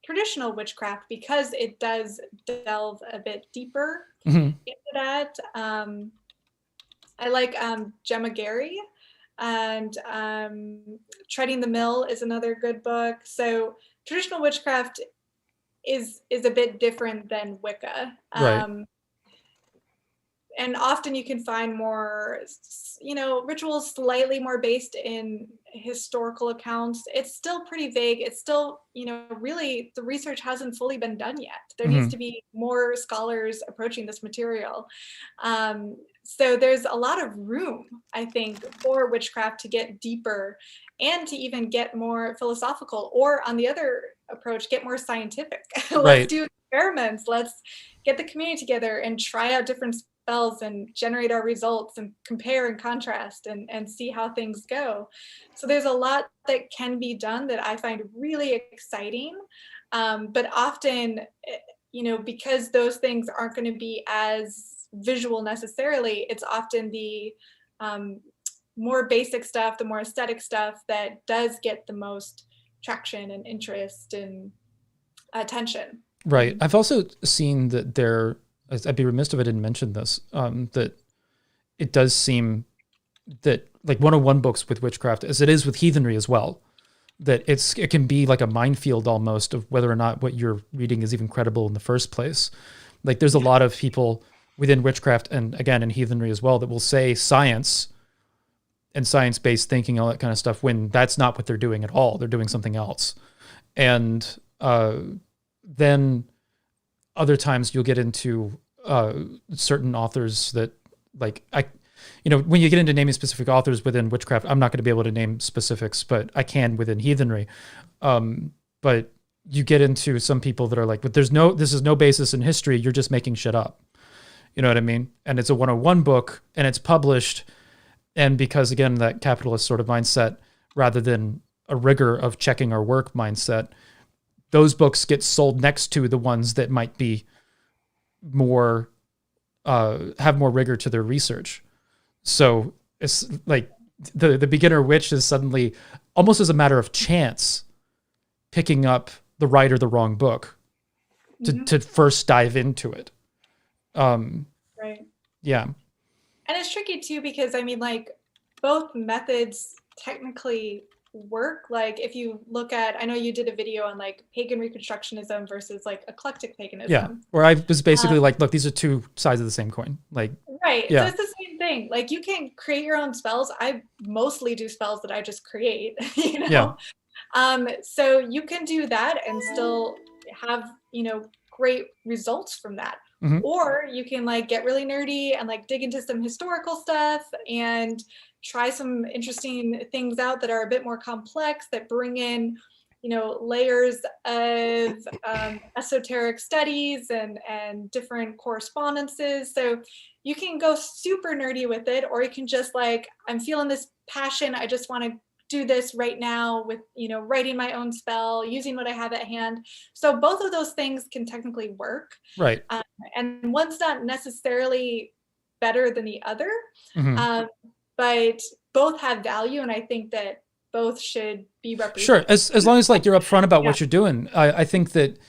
traditional witchcraft because it does delve a bit deeper into that. I like Gemma Gary, and Treading the Mill is another good book. So traditional witchcraft is a bit different than Wicca. Right. And often you can find more, rituals slightly more based in historical accounts. It's still pretty vague. It's still, really the research hasn't fully been done yet. There needs to be more scholars approaching this material. So there's a lot of room, I think, for witchcraft to get deeper and to even get more philosophical, or on the other approach, get more scientific. Let's do experiments. Let's get the community together and try out different spells and generate our results and compare and contrast and see how things go. So there's a lot that can be done that I find really exciting. But often, because those things aren't going to be as visual necessarily, it's often the more basic stuff, the more aesthetic stuff that does get the most traction and interest and attention. Right. I've also seen that I'd be remiss if I didn't mention this, that it does seem that like 101 books with witchcraft, as it is with heathenry as well, that it can be like a minefield almost of whether or not what you're reading is even credible in the first place. Like there's a lot of people within witchcraft and again in heathenry as well that will say science and science-based thinking, all that kind of stuff, when that's not what they're doing at all. They're doing something else. And then other times you'll get into certain authors that when you get into naming specific authors within witchcraft, I'm not going to be able to name specifics, but I can within heathenry. But you get into some people that are like, but this is no basis in history. You're just making shit up. You know what I mean? And it's a 101 book and it's published. And because again, that capitalist sort of mindset, rather than a rigor of checking our work mindset, those books get sold next to the ones that might be more, have more rigor to their research. So it's like the beginner witch is suddenly almost as a matter of chance picking up the right or the wrong book to first dive into it. Right. Yeah. And it's tricky too, because both methods technically work. Like if you look at, I know you did a video on pagan Reconstructionism versus eclectic paganism. Yeah. Where I was basically look, these are two sides of the same coin. Right. Yeah. So it's the same thing. You can create your own spells. I mostly do spells that I just create, Yeah. So you can do that and still have, great results from that. Mm-hmm. Or you can get really nerdy and dig into some historical stuff and try some interesting things out that are a bit more complex, that bring in, layers of esoteric studies and different correspondences. So you can go super nerdy with it, or you can just I'm feeling this passion. I just want to do this right now with, writing my own spell, using what I have at hand. So both of those things can technically work. Right. And one's not necessarily better than the other, but both have value. And I think that both should be represented. Sure. As long as you're upfront about what you're doing. I think that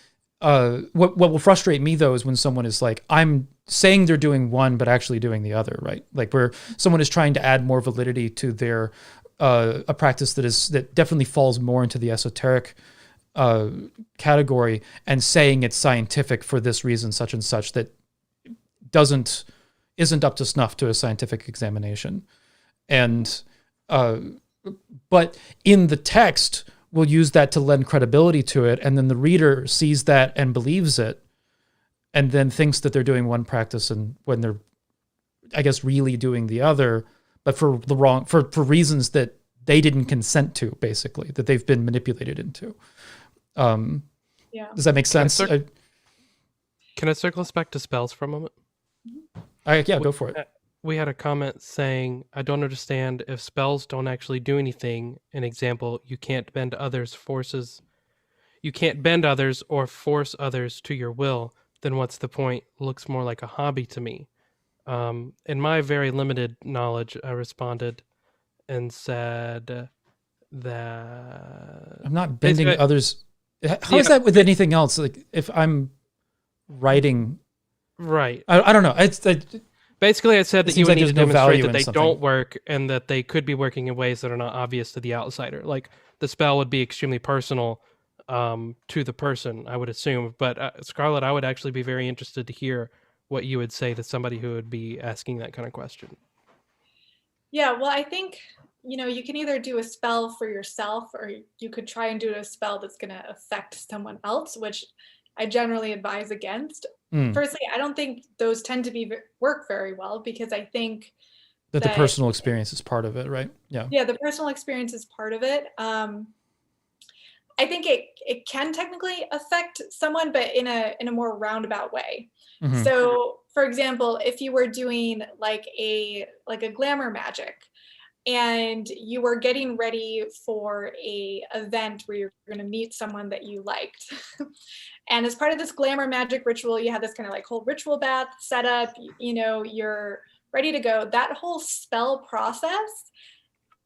what will frustrate me though is when someone is I'm saying they're doing one, but actually doing the other, right? Where someone is trying to add more validity to their a practice that definitely falls more into the esoteric category, and saying it's scientific for this reason, such and such, that isn't up to snuff to a scientific examination. And but in the text, we'll use that to lend credibility to it, and then the reader sees that and believes it, and then thinks that they're doing one practice and when they're, I guess, really doing the other, but for reasons that they didn't consent to, basically, that they've been manipulated into. Does that make sense? Can I circle us back to spells for a moment? Yeah, go for it. We had a comment saying, I don't understand if spells don't actually do anything. An example, you can't bend others or force others to your will. Then what's the point? Looks more like a hobby to me. In my very limited knowledge, I responded and said that I'm not bending others. How is that with anything else? If I'm writing, right? I don't know. Basically, I said that you would need to demonstrate that they something. don't work and that they could be working in ways that are not obvious to the outsider. The spell would be extremely personal, to the person, I would assume. But Scarlett, I would actually be very interested to hear what you would say to somebody who would be asking that kind of question. Yeah, well, I think, you can either do a spell for yourself, or you could try and do a spell that's going to affect someone else, which I generally advise against. Firstly, I don't think those tend to work very well, because I think that the personal experience is part of it, right? Yeah, the personal experience is part of it. I think it can technically affect someone, but in a more roundabout way. Mm-hmm. So, for example, if you were doing like a glamour magic, and you were getting ready for a event where you're going to meet someone that you liked, and as part of this glamour magic ritual, you have this kind of like whole ritual bath set up. You're ready to go. That whole spell process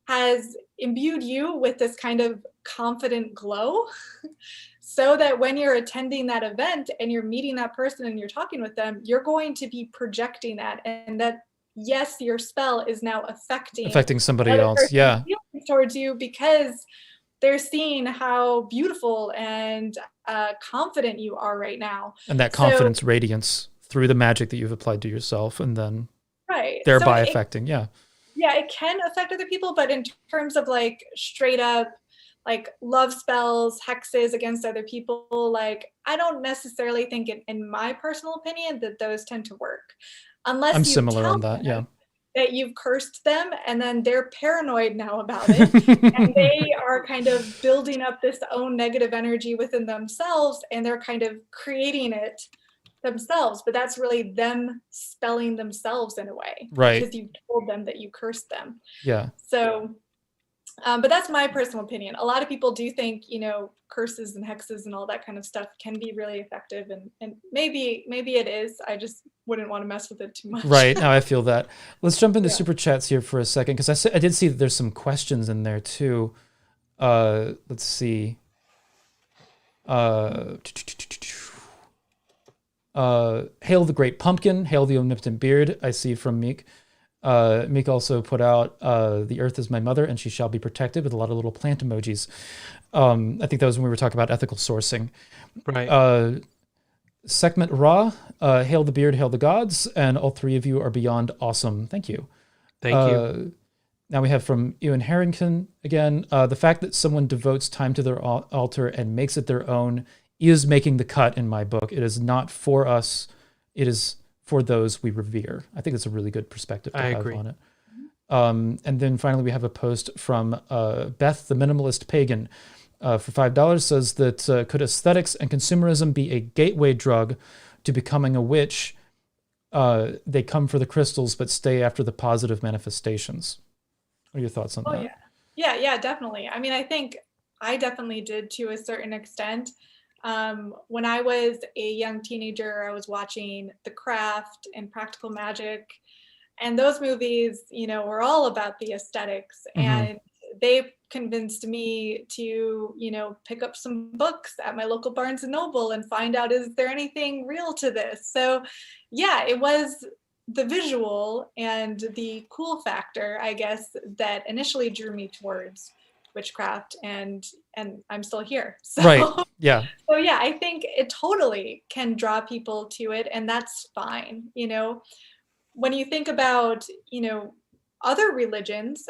has imbued you with this kind of confident glow, so that when you're attending that event and you're meeting that person and you're talking with them, you're going to be projecting that, and that, yes, your spell is now affecting somebody else. Yeah. Towards you, because they're seeing how beautiful and confident you are right now. And that confidence radiance through the magic that you've applied to yourself, and then thereby affecting. Yeah, it can affect other people, but in terms of like straight up like love spells, hexes against other people, like I don't necessarily think in my personal opinion that those tend to work, unless I'm similar on that. Yeah, that you've cursed them and then they're paranoid now about it, and they are kind of building up this own negative energy within themselves, and they're kind of creating it themselves, but that's really them spelling themselves in a way, right? Because you told them that you cursed them. Yeah. So, but that's my personal opinion. A lot of people do think, curses and hexes and all that kind of stuff can be really effective, and maybe it is. I just wouldn't want to mess with it too much. Right. Now I feel that. Let's jump into super chats here for a second, because I did see that there's some questions in there too. Let's see. Hail the Great Pumpkin, hail the Omnipotent Beard, I see from Meek. Meek also put out, the earth is my mother and she shall be protected, with a lot of little plant emojis. I think that was when we were talking about ethical sourcing. Right. Segment Ra, hail the beard, hail the gods, and all three of you are beyond awesome. Thank you. Thank you. Now we have from Ewan Harrington again, the fact that someone devotes time to their altar and makes it their own is making the cut in my book. It is not for us. It is for those we revere. I think it's a really good perspective to have on it. And then finally, we have a post from Beth, the Minimalist Pagan, for $5, says that could aesthetics and consumerism be a gateway drug to becoming a witch? They come for the crystals, but stay after the positive manifestations. What are your thoughts on that? Yeah, definitely. I mean, I think I definitely did to a certain extent. When I was a young teenager, I was watching The Craft and Practical Magic, and those movies, were all about the aesthetics, and they convinced me to, pick up some books at my local Barnes and Noble and find out, is there anything real to this? So yeah, it was the visual and the cool factor, I guess, that initially drew me towards witchcraft, and I'm still here. So, right. Yeah. So yeah, I think it totally can draw people to it, and that's fine. When you think about, other religions,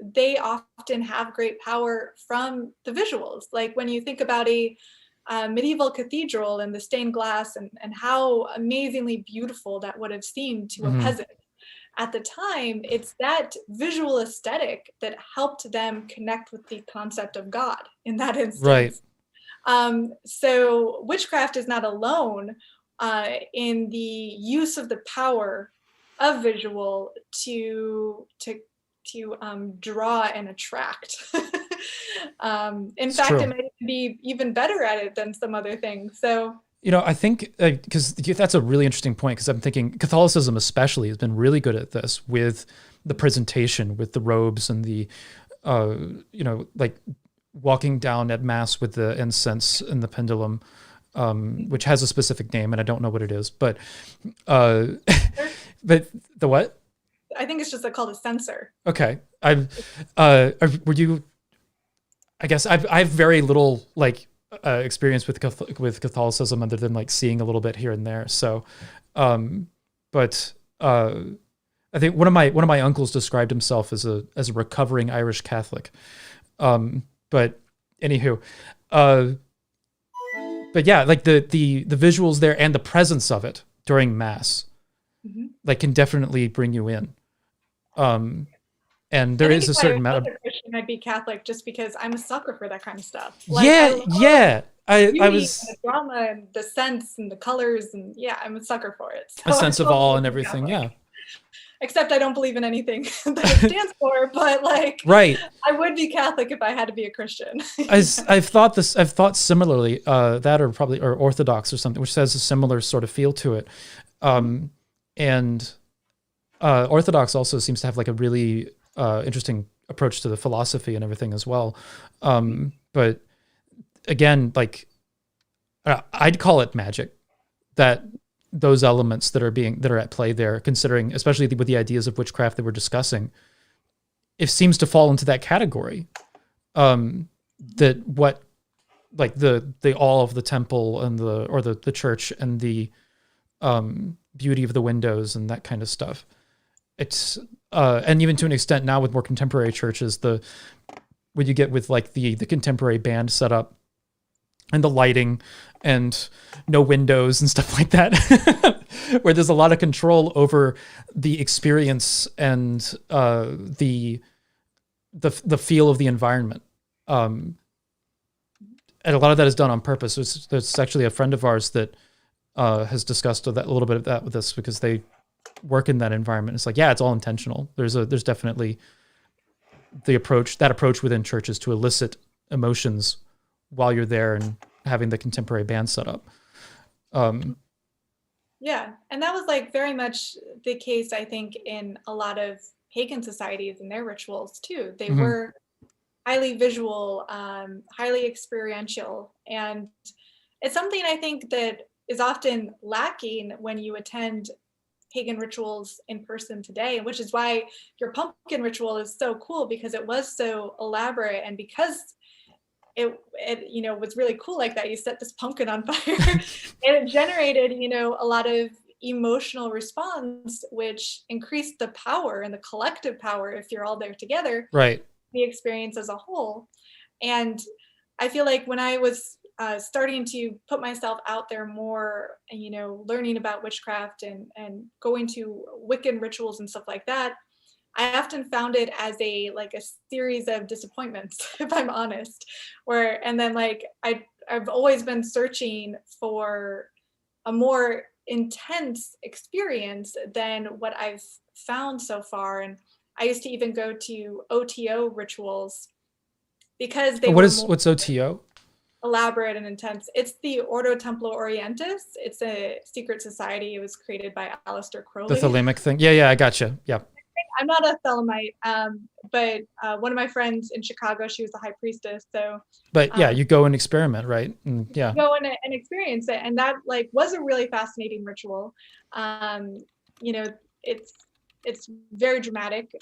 they often have great power from the visuals. Like when you think about a medieval cathedral and the stained glass, and how amazingly beautiful that would have seemed to a peasant. At the time, it's that visual aesthetic that helped them connect with the concept of God in that instance. Right. So witchcraft is not alone in the use of the power of visual to draw and attract. In fact, it might be even better at it than some other things. So. I think because that's a really interesting point, because I'm thinking Catholicism especially has been really good at this with the presentation, with the robes and the, like walking down at mass with the incense and the pendulum, which has a specific name and I don't know what it is, but but the what? I think it's just called a censer. Okay. I have very little like experience with Catholicism other than like seeing a little bit here and there. So, but I think one of my uncles described himself as a recovering Irish Catholic. But anywho, but yeah, like the visuals there and the presence of it during mass, like can definitely bring you in. And there is a certain amount of Christian, I'd be Catholic just because I'm a sucker for that kind of stuff. Like, I was the drama and the sense and the colors and I'm a sucker for it. So a sense of awe and everything. Catholic. Yeah. Except I don't believe in anything that it stands for, but like, right. I would be Catholic if I had to be a Christian. I've thought similarly, that or Orthodox or something, which has a similar sort of feel to it. And Orthodox also seems to have like a really interesting approach to the philosophy and everything as well. But again, like I'd call it magic, that those elements that are at play there, considering especially with the ideas of witchcraft that we're discussing, it seems to fall into that category. That what like the awe of the temple and the church and the beauty of the windows and that kind of stuff. It's and even to an extent now with more contemporary churches, when you get with like the contemporary band setup and the lighting and no windows and stuff like that, where there's a lot of control over the experience and the feel of the environment. And a lot of that is done on purpose. There's actually a friend of ours that has discussed a little bit of that with us because they work in that environment. It's like, yeah, it's all intentional. There's definitely that approach within churches to elicit emotions while you're there and having the contemporary band set up. Yeah, and that was like very much the case, I think, in a lot of pagan societies and their rituals too. They were highly visual, highly experiential, and it's something I think that is often lacking when you attend pagan rituals in person today, which is why your pumpkin ritual is so cool, because it was so elaborate, and because it was really cool like that. You set this pumpkin on fire and it generated, a lot of emotional response, which increased the power and the collective power if you're all there together. Right. The experience as a whole. And I feel like when I was starting to put myself out there more, learning about witchcraft and going to Wiccan rituals and stuff like that, I often found it as a series of disappointments, if I'm honest, and then I've always been searching for a more intense experience than what I've found so far. And I used to even go to OTO rituals because they what's OTO? Elaborate and intense. It's the Ordo Templo Orientis. It's a secret society. It was created by Aleister Crowley. The Thelemic thing. Yeah, I gotcha. Yeah. I'm not a Thelemite, but one of my friends in Chicago, she was the high priestess. So, but yeah, you go and experiment, right? And yeah, go and experience it, and that was a really fascinating ritual. It's very dramatic,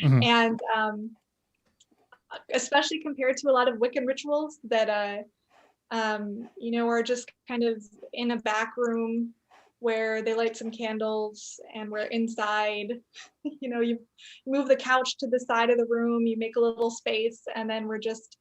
and especially compared to a lot of Wiccan rituals that are just kind of in a back room where they light some candles and we're inside. You move the couch to the side of the room, you make a little space, and then we're just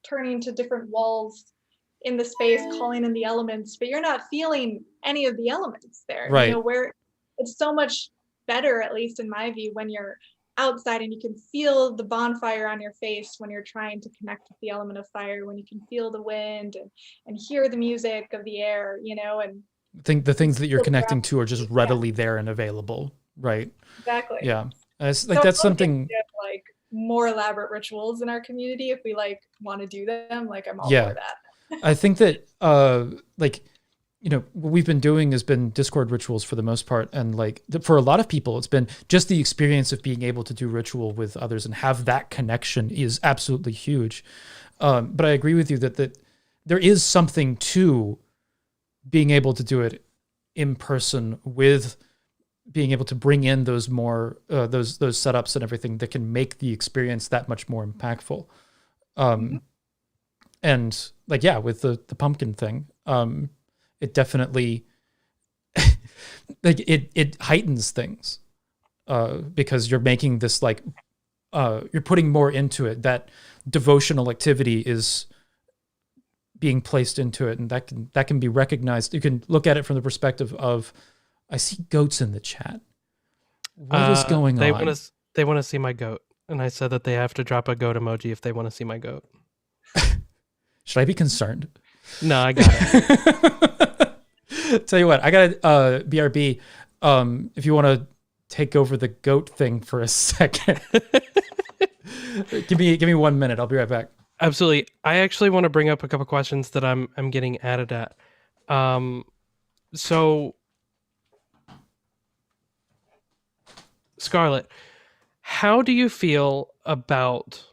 turning to different walls in the space, calling in the elements, but you're not feeling any of the elements there. Right. Where it's so much better, at least in my view, when you're outside and you can feel the bonfire on your face when you're trying to connect with the element of fire, when you can feel the wind and hear the music of the air, and the things that you're connecting to are just readily there and available, right? Exactly. Yeah, it's like that's something. More elaborate rituals in our community, if we want to do them, I'm all for that. I think that what we've been doing has been Discord rituals for the most part, and for a lot of people, it's been just the experience of being able to do ritual with others and have that connection is absolutely huge. But I agree with you that there is something to being able to do it in person, with being able to bring in those more those setups and everything that can make the experience that much more impactful. And like, yeah, with the pumpkin thing, it definitely like it heightens things because you're making this like you're putting more into it. That devotional activity is being placed into it, and that can be recognized. You can look at it from the perspective of, I see goats in the chat. What is going on? They want to see my goat, and I said that they have to drop a goat emoji if they want to see my goat. Should I be concerned? No, I got it. Tell you what, I got BRB. If you want to take over the goat thing for a second, give me 1 minute. I'll be right back. Absolutely. I actually want to bring up a couple questions that I'm getting added at. So, Scarlet, how do you feel about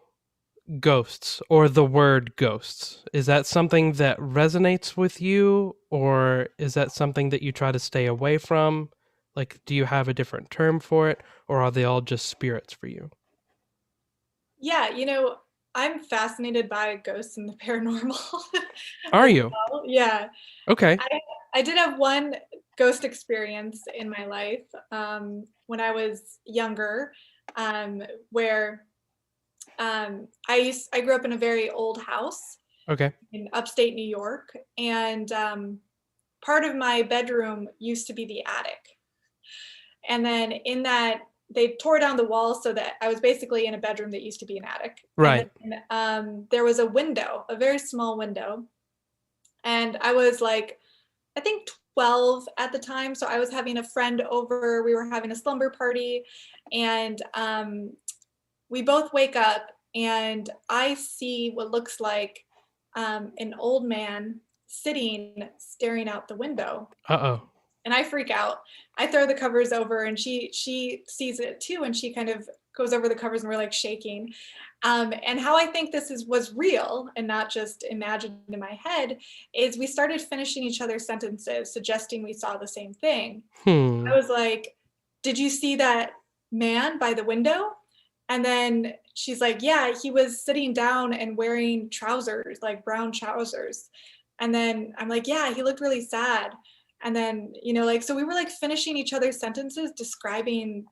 ghosts or the word ghosts? Is that something that resonates with you, or is that something that you try to stay away from? Like, do you have a different term for it, or are they all just spirits for you? Yeah, I'm fascinated by ghosts and the paranormal. Are you? Well. Yeah. Okay. I did have one ghost experience in my life when I was younger, where I grew up in a very old house. Okay. In upstate New York, and part of my bedroom used to be the attic. And then in that, they tore down the wall so that I was basically in a bedroom that used to be an attic. Right. And there was a window, a very small window. And I was like, I think 12 at the time. So I was having a friend over. We were having a slumber party. And we both wake up and I see what looks like an old man sitting, staring out the window. Uh-oh. And I freak out. I throw the covers over and she sees it too. And she kind of goes over the covers and we're like shaking. And how I think this was real and not just imagined in my head is we started finishing each other's sentences, suggesting we saw the same thing. I was like, did you see that man by the window? And then she's like, yeah, he was sitting down and wearing trousers, like brown trousers. And then I'm like, yeah, he looked really sad. And then, so we were like finishing each other's sentences describing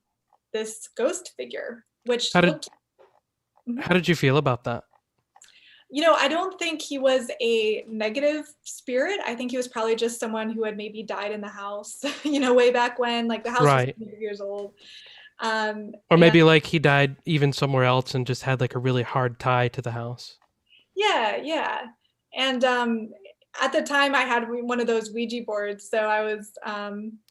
this ghost figure, which how did you feel about that? I don't think he was a negative spirit. I think he was probably just someone who had maybe died in the house, way back when, like the house was 100 years old. Or maybe like he died even somewhere else and just had like a really hard tie to the house. Yeah. And at the time I had one of those Ouija boards. So I was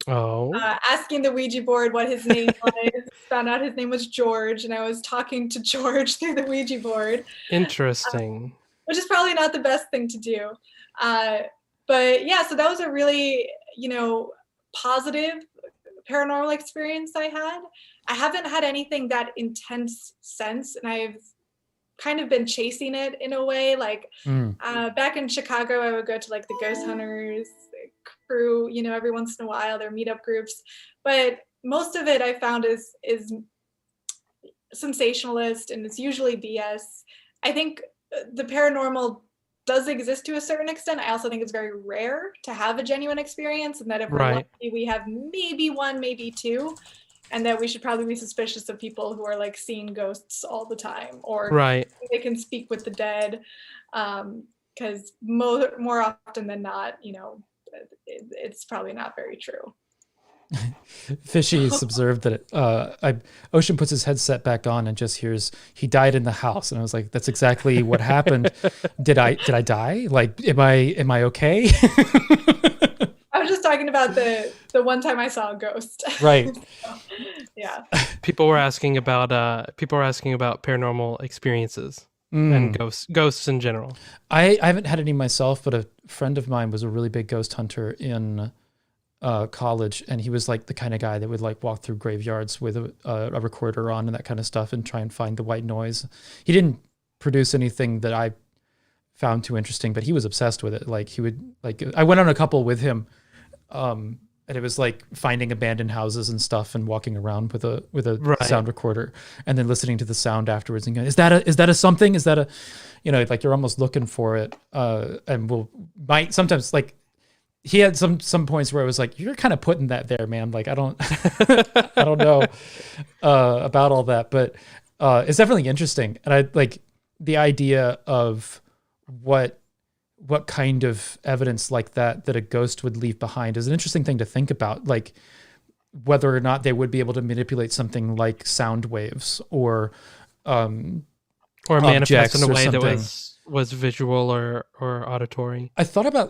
asking the Ouija board what his name was, found out his name was George, and I was talking to George through the Ouija board. Interesting. Which is probably not the best thing to do. But yeah, so that was a really, positive paranormal experience I had. I haven't had anything that intense since, and I've kind of been chasing it in a way. Like back in Chicago, I would go to like the Ghost Hunters crew, every once in a while, their meetup groups. But most of it I found is sensationalist, and it's usually BS. I think the paranormal does exist to a certain extent. I also think it's very rare to have a genuine experience, and that if we're lucky, we have maybe one, maybe two, and that we should probably be suspicious of people who are like seeing ghosts all the time, or they can speak with the dead, because more often than not, it's probably not very true. Fishy's observed that Ocean puts his headset back on and just hears he died in the house, and I was like, that's exactly what happened. Did I die? Like, am I okay? I was just talking about the one time I saw a ghost. Right. So, yeah. People were asking about paranormal experiences and ghosts in general. I haven't had any myself, but a friend of mine was a really big ghost hunter in college, and he was like the kind of guy that would like walk through graveyards with a recorder on and that kind of stuff and try and find the white noise. He didn't produce anything that I found too interesting, but he was obsessed with it. Like he would I went on a couple with him, and it was like finding abandoned houses and stuff and walking around with a Right. sound recorder and then listening to the sound afterwards and going, is that a something? Is that a, like you're almost looking for it. And might sometimes, like, he had some points where I was like, you're kind of putting that there, man. Like, I don't I don't know about all that, but it's definitely interesting. And I like the idea of what kind of evidence like that a ghost would leave behind is an interesting thing to think about. Like whether or not they would be able to manipulate something like sound waves or manifest in a or way that something. was visual or auditory. I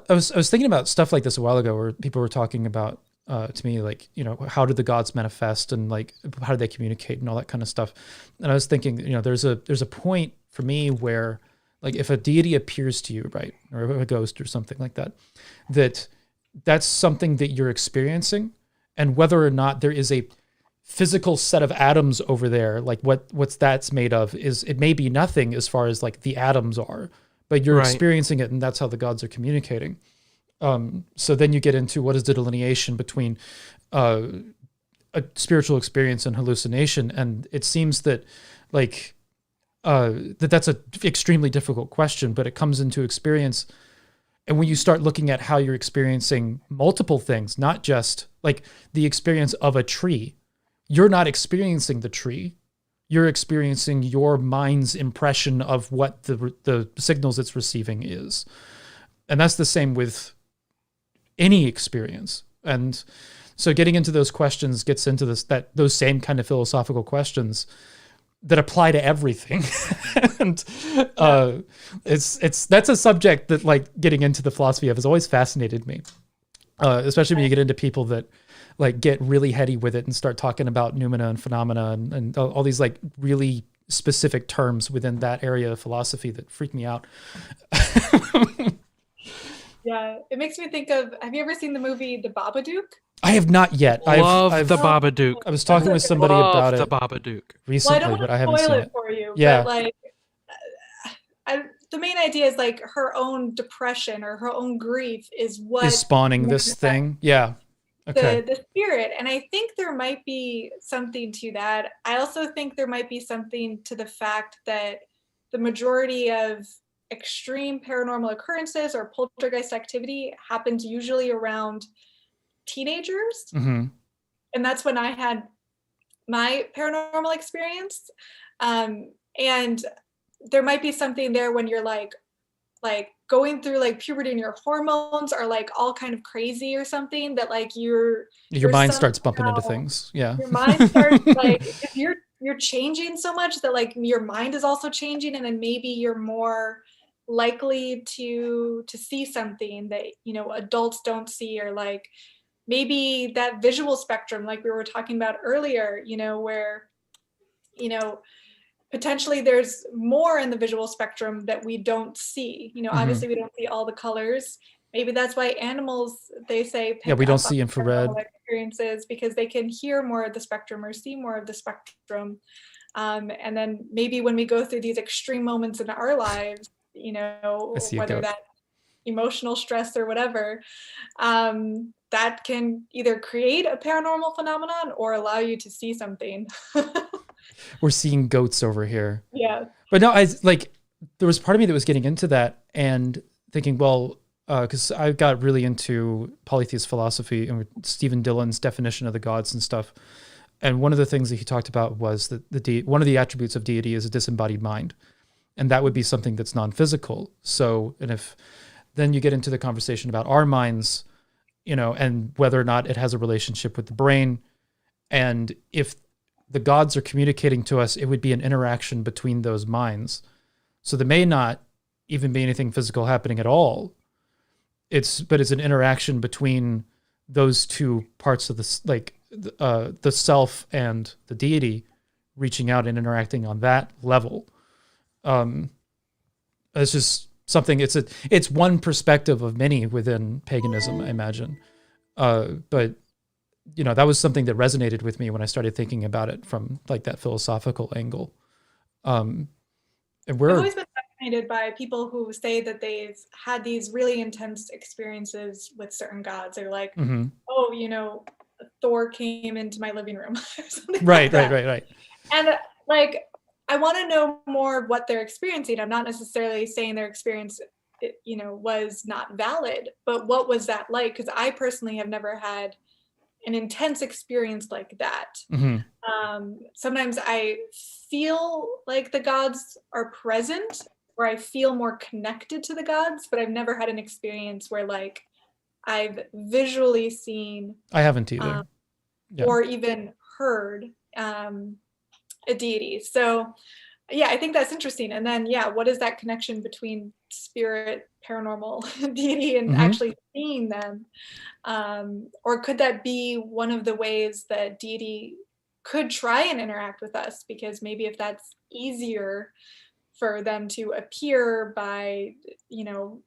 was thinking about stuff like this a while ago where people were talking about to me, like, how did the gods manifest and like how do they communicate and all that kind of stuff. And I was thinking, there's a point for me where, like, if a deity appears to you, right, or a ghost or something like that, that's something that you're experiencing, and whether or not there is a physical set of atoms over there, like what's that's made of, is it may be nothing as far as like the atoms are, but you're Right. experiencing it, and that's how the gods are communicating. So then you get into what is the delineation between a spiritual experience and hallucination, and it seems that like that's a extremely difficult question, but it comes into experience. And when you start looking at how you're experiencing multiple things, not just like the experience of a tree, you're not experiencing the tree. You're experiencing your mind's impression of what the signals it's receiving is. And that's the same with any experience. And so getting into those questions gets into those same kind of philosophical questions that apply to everything. And that's a subject that, like, getting into the philosophy of has always fascinated me. Especially when you get into people that like get really heady with it and start talking about noumena and phenomena and all these like really specific terms within that area of philosophy that freak me out. Yeah, it makes me think of, have you ever seen the movie The Babadook? I have not yet. Love the Babadook. I was talking with somebody about Love it the Babadook. recently, Well, I don't but I want haven't to seen spoil it. it for you, Yeah. but like, the main idea is like her own depression or her own grief is what Is spawning this manifests thing. Yeah. Okay. the spirit. And I think there might be something to that. I also think there might be something to the fact that the majority of extreme paranormal occurrences or poltergeist activity happens usually around teenagers. Mm-hmm. And that's when I had my paranormal experience. And there might be something there when you're like going through like puberty and your hormones are like all kind of crazy or something, that like your mind starts bumping into things. Yeah. Your mind starts like, if you're changing so much that like your mind is also changing, and then maybe you're more likely to see something that adults don't see, or like maybe that visual spectrum like we were talking about earlier, where potentially there's more in the visual spectrum that we don't see. Obviously we don't see all the colors. Maybe that's why animals, they say, we don't see infrared experiences, because they can hear more of the spectrum or see more of the spectrum. And then maybe when we go through these extreme moments in our lives, whether that's emotional stress or whatever, that can either create a paranormal phenomenon or allow you to see something. We're seeing goats over here. Yeah. But no, there was part of me that was getting into that and thinking, well, because I got really into polytheist philosophy and Stephen Dillon's definition of the gods and stuff. And one of the things that he talked about was that one of the attributes of deity is a disembodied mind. And that would be something that's non-physical. So, and if then you get into the conversation about our minds, and whether or not it has a relationship with the brain. And if the gods are communicating to us, it would be an interaction between those minds. So there may not even be anything physical happening at all. But it's an interaction between those two parts of the self and the deity reaching out and interacting on that level. It's just something, it's one perspective of many within paganism, I imagine. But that was something that resonated with me when I started thinking about it from like that philosophical angle. And I've always been fascinated by people who say that they've had these really intense experiences with certain gods. They're like, oh, you know, Thor came into my living room or something like that. Right. And like, I want to know more of what they're experiencing. I'm not necessarily saying their experience, you know, was not valid, but what was that like? Because I personally have never had an intense experience like that. Sometimes I feel like the gods are present, or I feel more connected to the gods, but I've never had an experience where like I've visually seen, I haven't either. or even heard a deity. So yeah, I think that's interesting. And then, yeah, what is that connection between spirit, paranormal, deity, and actually seeing them? Or could that be one of the ways that deity could try and interact with us? Because maybe if that's easier for them to appear by, you know,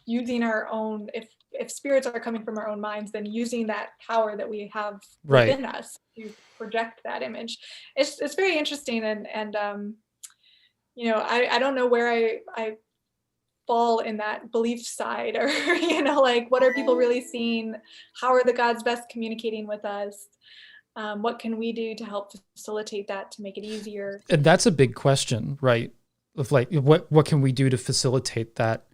using our own, if spirits are coming from our own minds, then using that power that we have within us to project that image. It's very interesting. And you know, I don't know where I fall in that belief side, or, you know, like, what are people really seeing? How are the gods best communicating with us? What can we do to help facilitate that, to make it easier? And that's a big question, right? Of like, what can we do to facilitate that?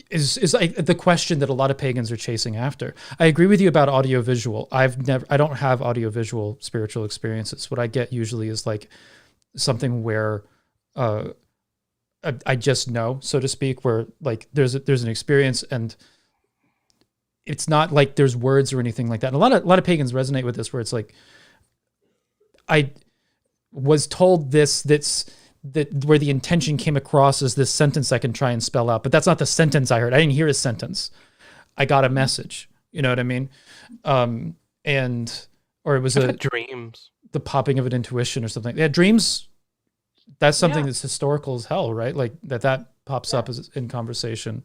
Is like the question that a lot of pagans are chasing after. I agree with you about audiovisual. I don't have audiovisual spiritual experiences. What I get usually is like something where I just know, so to speak, where like there's an experience and it's not like there's words or anything like that. And a lot of pagans resonate with this, where it's like, I was told that where the intention came across as this sentence I can try and spell out, but that's not the sentence I heard. I didn't hear a sentence. I got a message. You know what I mean? Or it was dreams, the popping of an intuition or something. Yeah, dreams. That's something that's historical as hell, right? Like that pops up as in conversation.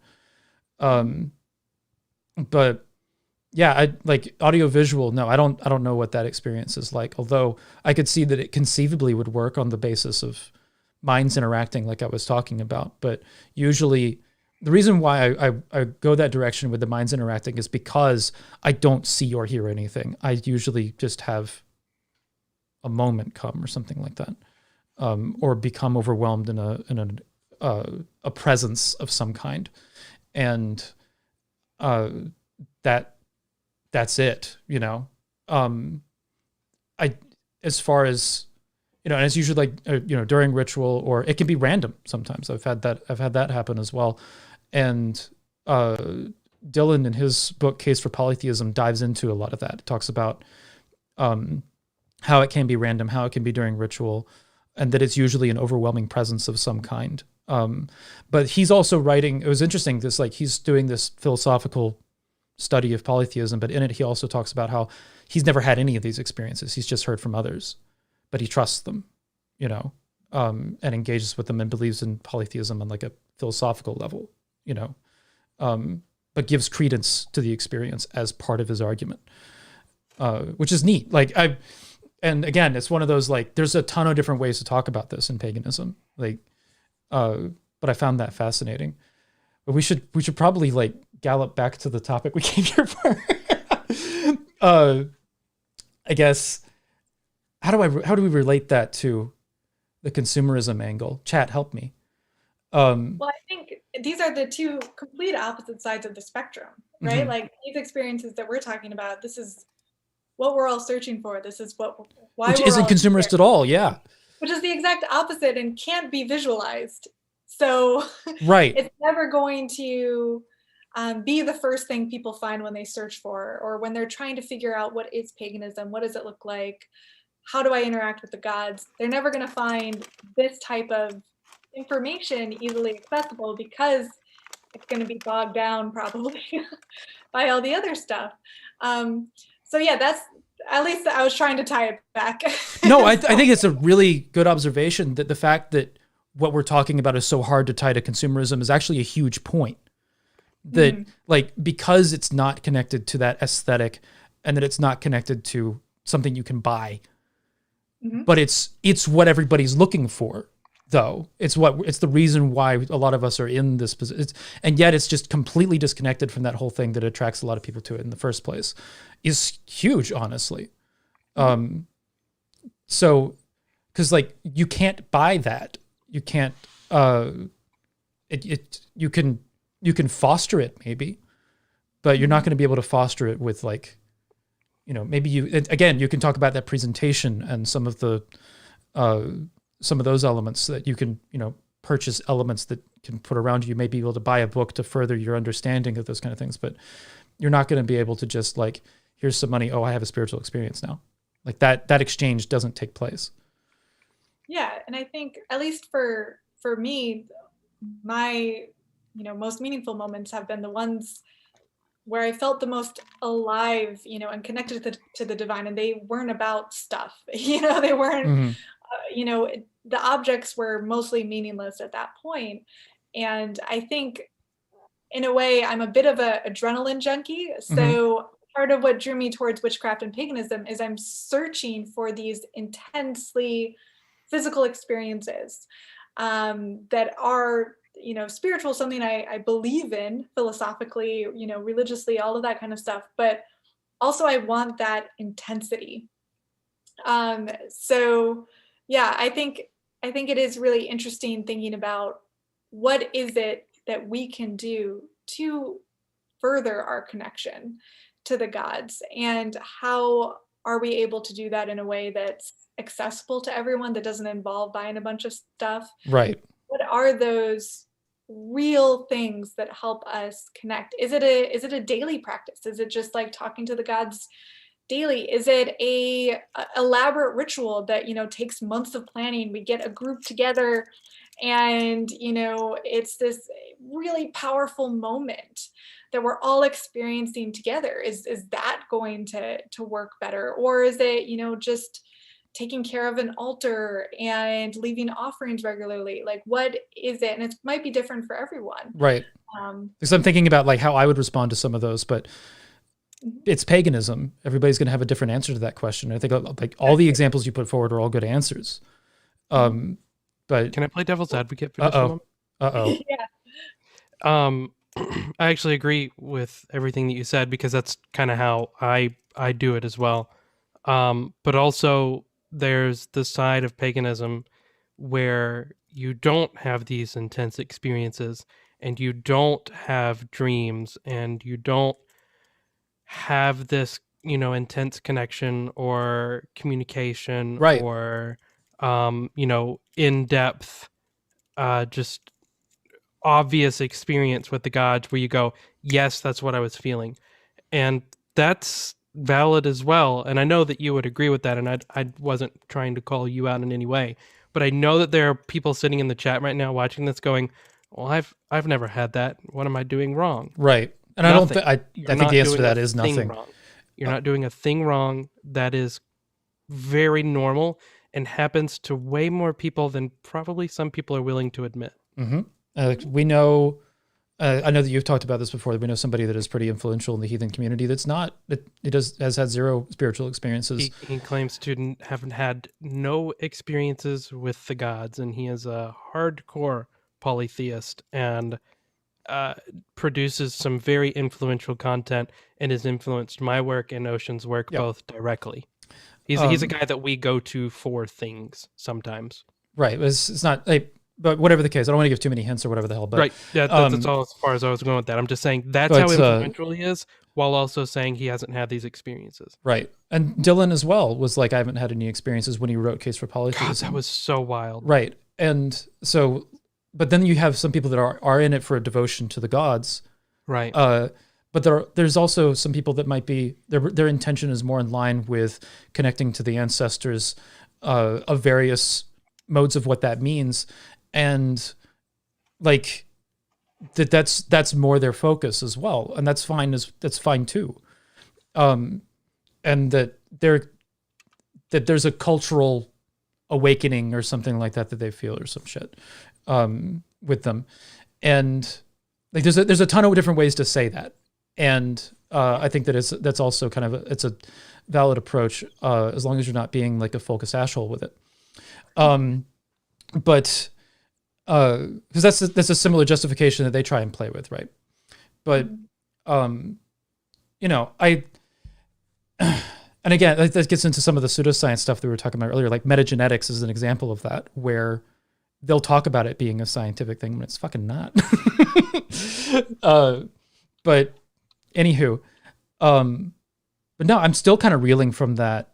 But yeah, I like audiovisual. No, I don't know what that experience is like. Although I could see that it conceivably would work on the basis of minds interacting, like I was talking about. But usually, the reason why I go that direction with the minds interacting is because I don't see or hear anything. I usually just have a moment come or something like that. Or become overwhelmed in a presence of some kind, and that's it. You know, as far as you know, and it's usually like you know, during ritual, or it can be random. Sometimes I've had that happen as well, and Dylan in his book Case for Polytheism dives into a lot of that. It talks about how it can be random, how it can be during ritual, and that it's usually an overwhelming presence of some kind. But he's also writing, it was interesting, this like he's doing this philosophical study of polytheism, but in it he also talks about how he's never had any of these experiences. He's just heard from others, but he trusts them, you know, and engages with them and believes in polytheism on like a philosophical level, you know, but gives credence to the experience as part of his argument, which is neat. And again, it's one of those, like, there's a ton of different ways to talk about this in paganism. Like, but I found that fascinating. But we should probably like gallop back to the topic we came here for. I guess, how do we relate that to the consumerism angle? Chat, help me. Well, I think these are the two complete opposite sides of the spectrum, right? Like these experiences that we're talking about, this is what we're all searching for. This is why which isn't consumerist at all. Yeah. Which is the exact opposite and can't be visualized. So right. It's never going to be the first thing people find when they search for, or when they're trying to figure out what is paganism, what does it look like, how do I interact with the gods? They're never going to find this type of information easily accessible, because it's going to be bogged down probably by all the other stuff. So yeah, that's, at least I was trying to tie it back. No, I think it's a really good observation that the fact that what we're talking about is so hard to tie to consumerism is actually a huge point. That like, because it's not connected to that aesthetic, and that it's not connected to something you can buy, but it's what everybody's looking for. though. It's the reason why a lot of us are in this position. And yet it's just completely disconnected from that whole thing that attracts a lot of people to it in the first place. Is huge, honestly. So, because like you can't buy that. You can't. You can foster it maybe, but you're not going to be able to foster it with like, you know, maybe again you can talk about that presentation and some of those elements that you can, you know, purchase elements that can put around you. You may be able to buy a book to further your understanding of those kind of things, but you're not going to be able to just like, here's some money. Oh, I have a spiritual experience now. Like that exchange doesn't take place. Yeah. And I think at least for me, my, you know, most meaningful moments have been the ones where I felt the most alive, you know, and connected to the divine, and they weren't about stuff, you know, they weren't, you know, the objects were mostly meaningless at that point. And I think in a way I'm a bit of an adrenaline junkie. So part of what drew me towards witchcraft and paganism is I'm searching for these intensely physical experiences that are, you know, spiritual, something I believe in philosophically, you know, religiously, all of that kind of stuff. But also I want that intensity. So yeah, I think it is really interesting thinking about what is it that we can do to further our connection to the gods, and how are we able to do that in a way that's accessible to everyone, that doesn't involve buying a bunch of stuff. Right. What are those real things that help us connect? Is it a daily practice? Is it just like talking to the gods daily? Is it a elaborate ritual that, you know, takes months of planning? We get a group together and, you know, it's this really powerful moment that we're all experiencing together. Is that going to work better? Or is it, you know, just taking care of an altar and leaving offerings regularly? Like, what is it? And it might be different for everyone. Right. Because I'm thinking about like how I would respond to some of those, but it's paganism. Everybody's going to have a different answer to that question. I think like all the examples you put forward are all good answers. But can I play devil's advocate for just a moment? Yeah. I actually agree with everything that you said, because that's kind of how I do it as well. But also there's the side of paganism where you don't have these intense experiences and you don't have dreams and you don't have this, you know, intense connection or communication, right, or, you know, in-depth, just obvious experience with the gods where you go, yes, that's what I was feeling. And that's valid as well. And I know that you would agree with that. And I wasn't trying to call you out in any way, but I know that there are people sitting in the chat right now watching this going, well, I've never had that. What am I doing wrong? Right. And nothing. I think the answer to that is nothing. Wrong. You're not doing a thing wrong. That is very normal and happens to way more people than probably some people are willing to admit. We know, I know that you've talked about this before. We know somebody that is pretty influential in the heathen community has had zero spiritual experiences. He claims to have had no experiences with the gods, and he is a hardcore polytheist and produces some very influential content and has influenced my work and Ocean's work both directly. He's a guy that we go to for things sometimes. Right. It's not but whatever the case, I don't want to give too many hints or whatever the hell. But right. Yeah, that's all as far as I was going with that. I'm just saying that's how influential he is, while also saying he hasn't had these experiences. Right. And Dylan as well was like, I haven't had any experiences when he wrote Case for Polytheism. God, that was so wild. Right. And so, but then you have some people that are in it for a devotion to the gods. Right. But there's also some people that might be, their intention is more in line with connecting to the ancestors of various modes of what that means. And like that's more their focus as well. And that's fine too. And that there's a cultural awakening or something like that they feel, or some shit with them. And like there's a ton of different ways to say that. And I think that's also kind of it's a valid approach as long as you're not being like a focus asshole with it. But because that's a similar justification that they try and play with, right? But I and again, that gets into some of the pseudoscience stuff that we were talking about earlier. Like metagenetics is an example of that, where they'll talk about it being a scientific thing when it's fucking not. But anywho, but no, I'm still kind of reeling from that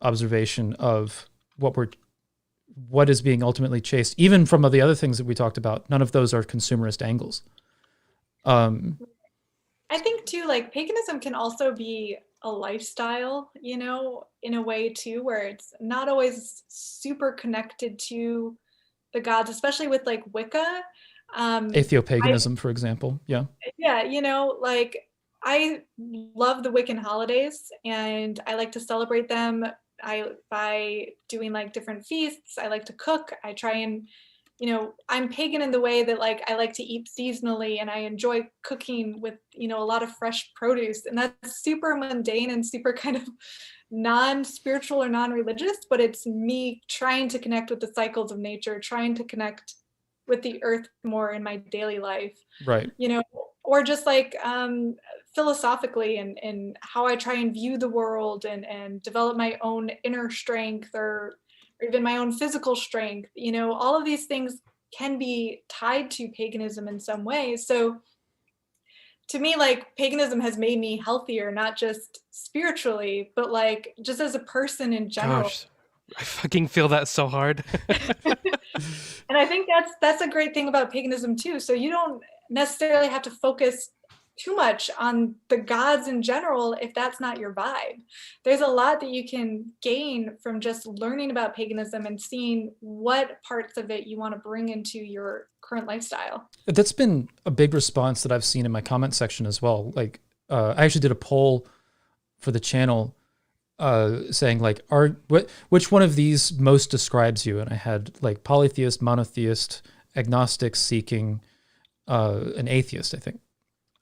observation of what is being ultimately chased. Even from the other things that we talked about, none of those are consumerist angles. I think too, like paganism can also be a lifestyle, in a way too, where it's not always super connected to the gods, especially with like Wicca. Atheopaganism, for example. Yeah. Yeah, like I love the Wiccan holidays and I like to celebrate them. By doing like different feasts. I like to cook. I try and, I'm pagan in the way that like I like to eat seasonally and I enjoy cooking with, a lot of fresh produce. And that's super mundane and super kind of non-spiritual or non-religious, but it's me trying to connect with the cycles of nature, trying to connect with the earth more in my daily life. Right. Or just like philosophically and how I try and view the world and develop my own inner strength or even my own physical strength. All of these things can be tied to paganism in some way. So to me, like paganism has made me healthier, not just spiritually, but like just as a person in general. Gosh, I fucking feel that so hard. And I think that's a great thing about paganism too. So you don't necessarily have to focus too much on the gods in general if that's not your vibe. There's a lot that you can gain from just learning about paganism and seeing what parts of it you want to bring into your current lifestyle. That's been a big response that I've seen in my comment section as well. Like, I actually did a poll for the channel saying like, which one of these most describes you? And I had like polytheist, monotheist, agnostic, seeking, an atheist, I think.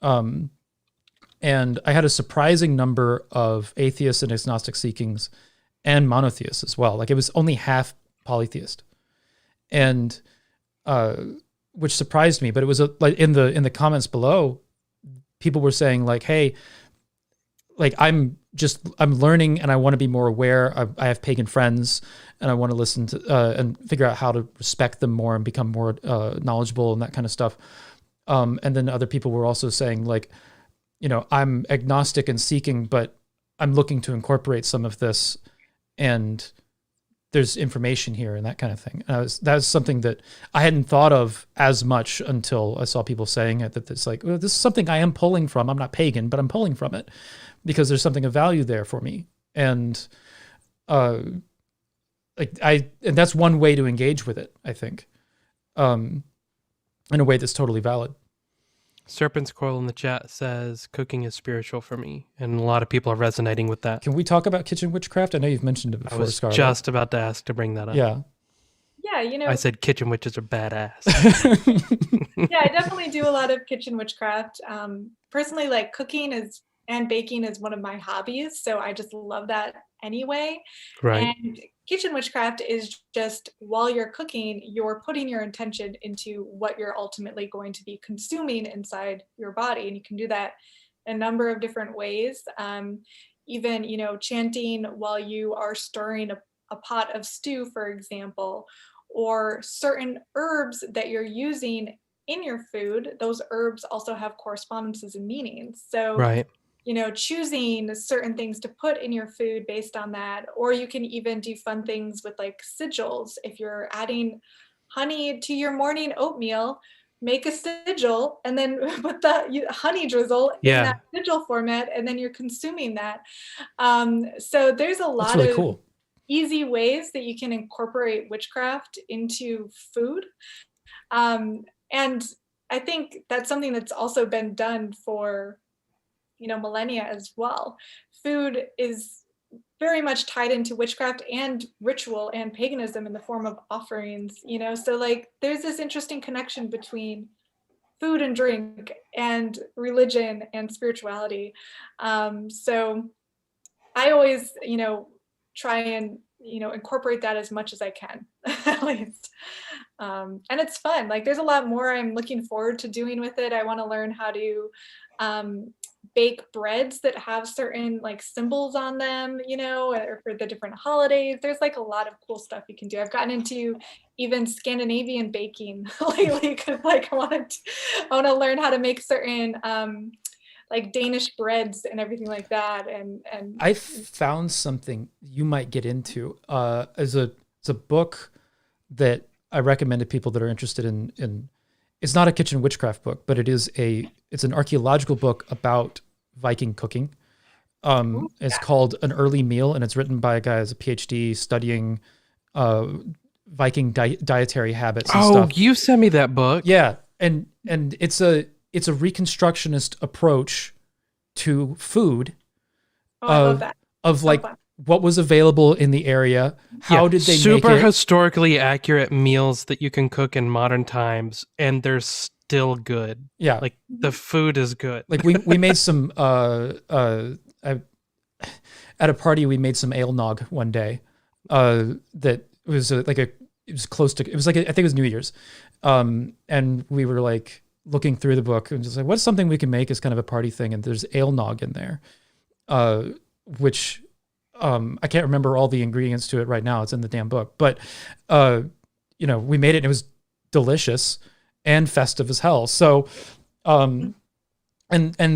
And I had a surprising number of atheists and agnostic seekings and monotheists as well. Like it was only half polytheist, and which surprised me. But it was like in the comments below, people were saying like, "Hey, like I'm learning and I want to be more aware. I have pagan friends and I want to listen to and figure out how to respect them more and become more knowledgeable and that kind of stuff." And then other people were also saying like, I'm agnostic and seeking, but I'm looking to incorporate some of this and there's information here and that kind of thing. That's something that I hadn't thought of as much until I saw people saying it, that it's like, well, this is something I am pulling from. I'm not pagan, but I'm pulling from it because there's something of value there for me. And, and that's one way to engage with it, I think. In a way that's totally valid. Serpent's Coil in the chat says cooking is spiritual for me, and a lot of people are resonating with that. Can we talk about kitchen witchcraft? I know you've mentioned it before, I was Scarlett. just about to ask to bring that up. Yeah. Yeah, I said kitchen witches are badass. Yeah, I definitely do a lot of kitchen witchcraft. Personally, like cooking and baking is one of my hobbies, so I just love that anyway. Right. And kitchen witchcraft is just while you're cooking, you're putting your intention into what you're ultimately going to be consuming inside your body. And you can do that a number of different ways. Even, chanting while you are stirring a pot of stew, for example, or certain herbs that you're using in your food. Those herbs also have correspondences and meanings. So right. Choosing certain things to put in your food based on that. Or you can even do fun things with like sigils. If you're adding honey to your morning oatmeal, make a sigil and then put the honey drizzle in that sigil format, and then you're consuming that. So there's a lot of cool, easy ways that you can incorporate witchcraft into food. And I think that's something that's also been done for millennia as well. Food is very much tied into witchcraft and ritual and paganism in the form of offerings, so like there's this interesting connection between food and drink and religion and spirituality. So I always, try and incorporate that as much as I can, at least. And it's fun. Like there's a lot more I'm looking forward to doing with it. I want to learn how to bake breads that have certain like symbols on them, or for the different holidays. There's like a lot of cool stuff you can do. I've gotten into even Scandinavian baking lately because like I want to learn how to make certain like Danish breads and everything like that. And I found something you might get into as a book that I recommend to people that are interested in. It's not a kitchen witchcraft book, but it's an archaeological book about Viking cooking. It's called An Early Meal, and it's written by a guy who's a PhD studying Viking dietary habits and stuff. Oh, you sent me that book. Yeah, and it's a Reconstructionist approach to food. I love that. Of like what was available in the area. How did they make it? Super historically accurate meals that you can cook in modern times, and they're still good. Yeah, like the food is good. Like we made some at a party. We made some ale nog one day. That was I think it was New Year's, and we were like looking through the book and just like, what's something we can make as kind of a party thing? And there's ale nog in there, which I can't remember all the ingredients to it right now. It's in the damn book, but we made it and it was delicious and festive as hell. So, and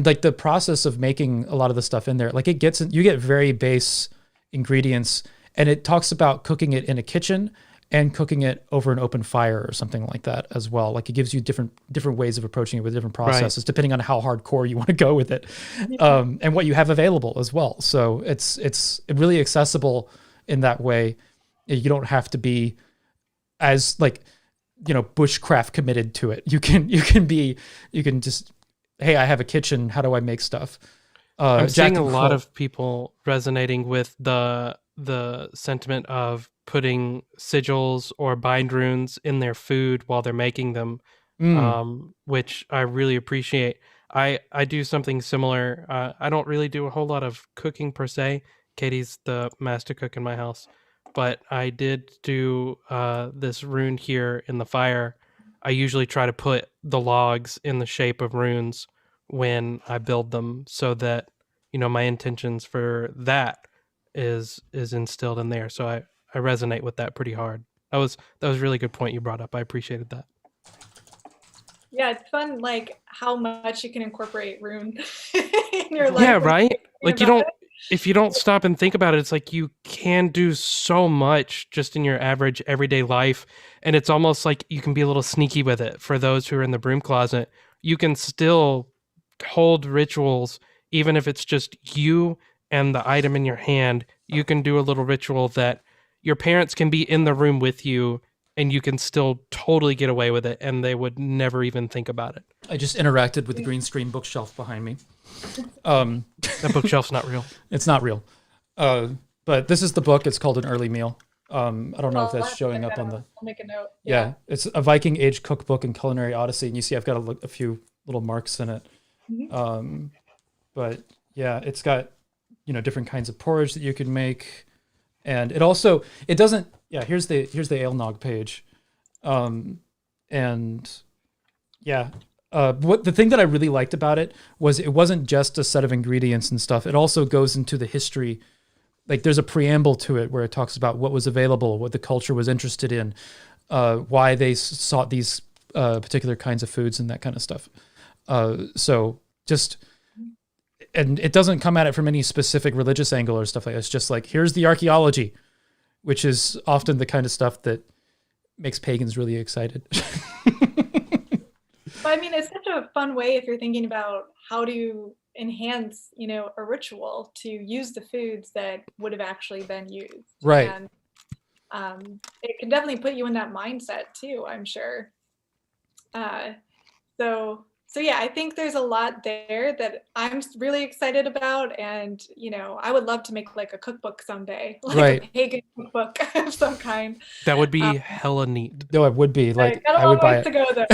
like the process of making a lot of the stuff in there, like you get very base ingredients, and it talks about cooking it in a kitchen and cooking it over an open fire or something like that as well. Like it gives you different ways of approaching it with different processes, depending on how hardcore you want to go with it, and what you have available as well. So it's really accessible in that way. You don't have to be as like, bushcraft committed to it. You can just, hey, I have a kitchen. How do I make stuff? I'm seeing a lot of people resonating with the sentiment of putting sigils or bind runes in their food while they're making them, which I really appreciate. I do something similar. I don't really do a whole lot of cooking per se. Katie's the master cook in my house, but I did do this rune here in the fire. I usually try to put the logs in the shape of runes when I build them, so that my intentions for that is instilled in there. So I resonate with that pretty hard. That was a really good point you brought up. I appreciated that. Yeah, it's fun, like how much you can incorporate rune in your life. Yeah, right? Like if you don't stop and think about it, it's like you can do so much just in your average everyday life. And it's almost like you can be a little sneaky with it. For those who are in the broom closet, you can still hold rituals, even if it's just you and the item in your hand. You can do a little ritual that your parents can be in the room with you, and you can still totally get away with it, and they would never even think about it. I just interacted with the green screen bookshelf behind me. That bookshelf's not real. It's not real. But this is the book. It's called An Early Meal. I don't know if that's showing up on the... I'll make a note. Yeah, it's a Viking Age cookbook and culinary odyssey, and you see I've got a few little marks in it. Mm-hmm. But yeah, it's got different kinds of porridge that you can make, and it doesn't. Yeah, here's the ale nog page, and yeah, what the thing that I really liked about it was it wasn't just a set of ingredients and stuff. It also goes into the history. Like there's a preamble to it where it talks about what was available, what the culture was interested in, why they sought these particular kinds of foods and that kind of stuff. So just. And it doesn't come at it from any specific religious angle or stuff like that. It's just like, here's the archaeology, which is often the kind of stuff that makes pagans really excited. But I mean, it's such a fun way if you're thinking about how to enhance, a ritual to use the foods that would have actually been used. Right. And it can definitely put you in that mindset too, I'm sure. So yeah, I think there's a lot there that I'm really excited about, and I would love to make like a cookbook someday, like a pagan cookbook of some kind. That would be hella neat. No, it would be like I would buy it. To go there.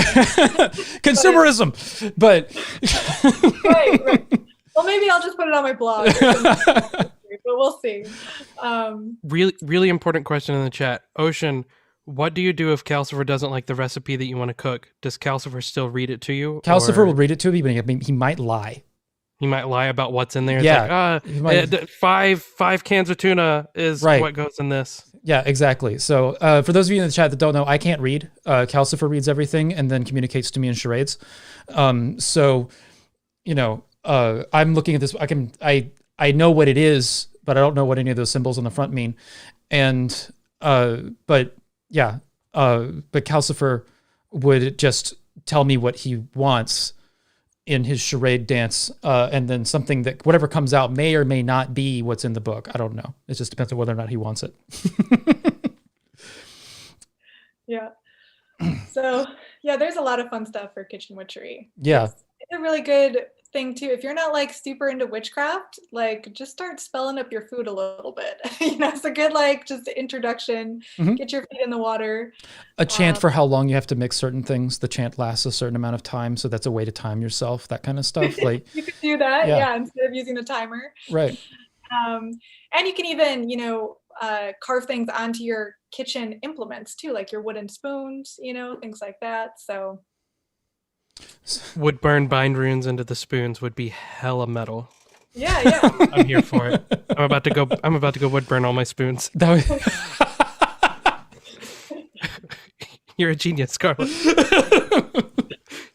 Consumerism, but right. Well, maybe I'll just put it on my blog. but we'll see. Really important question in the chat. Ocean, what do you do if Calcifer doesn't like the recipe that you want to cook? Does Calcifer still read it to you? Calcifer will read it to me, but he might lie. He might lie about what's in there. Yeah, It's like, five cans of tuna is what goes in this. Yeah, exactly. So for those of you in the chat that don't know, I can't read. Calcifer reads everything and then communicates to me in charades. So, I'm looking at this. I know what it is, but I don't know what any of those symbols on the front mean. And but Calcifer would just tell me what he wants in his charade dance, and then something that whatever comes out may or may not be what's in the book. I don't know. It just depends on whether or not he wants it. Yeah. So yeah, there's a lot of fun stuff for kitchen witchery. Yeah. It's a really good thing too. If you're not like super into witchcraft, like just start spelling up your food a little bit. It's a good just introduction. Get your feet in the water. A chant for how long you have to mix certain things. The chant lasts a certain amount of time, so that's a way to time yourself. That kind of stuff. Like you could do that, instead of using a timer. Right. And you can even carve things onto your kitchen implements too, like your wooden spoons, things like that. So. Would burn bind runes into the spoons would be hella metal. Yeah. I'm here for it. I'm about to go wood burn all my spoons. You're a genius, Scarlet.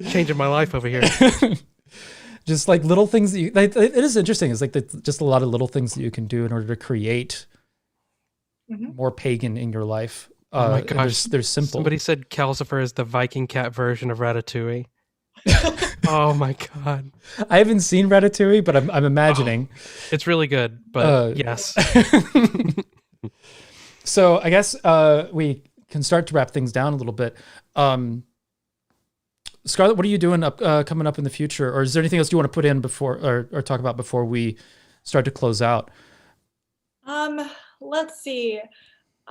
Changing my life over here. Just like little things that it is interesting. It's like just a lot of little things that you can do in order to create more pagan in your life. Oh my gosh, they're simple. Somebody said Calcifer is the Viking cat version of Ratatouille. Oh my god! I haven't seen Ratatouille, but I'm imagining it's really good. But yes. So I guess we can start to wrap things down a little bit. Scarlett, what are you doing coming up in the future, or is there anything else you want to put in before or talk about before we start to close out? Let's see.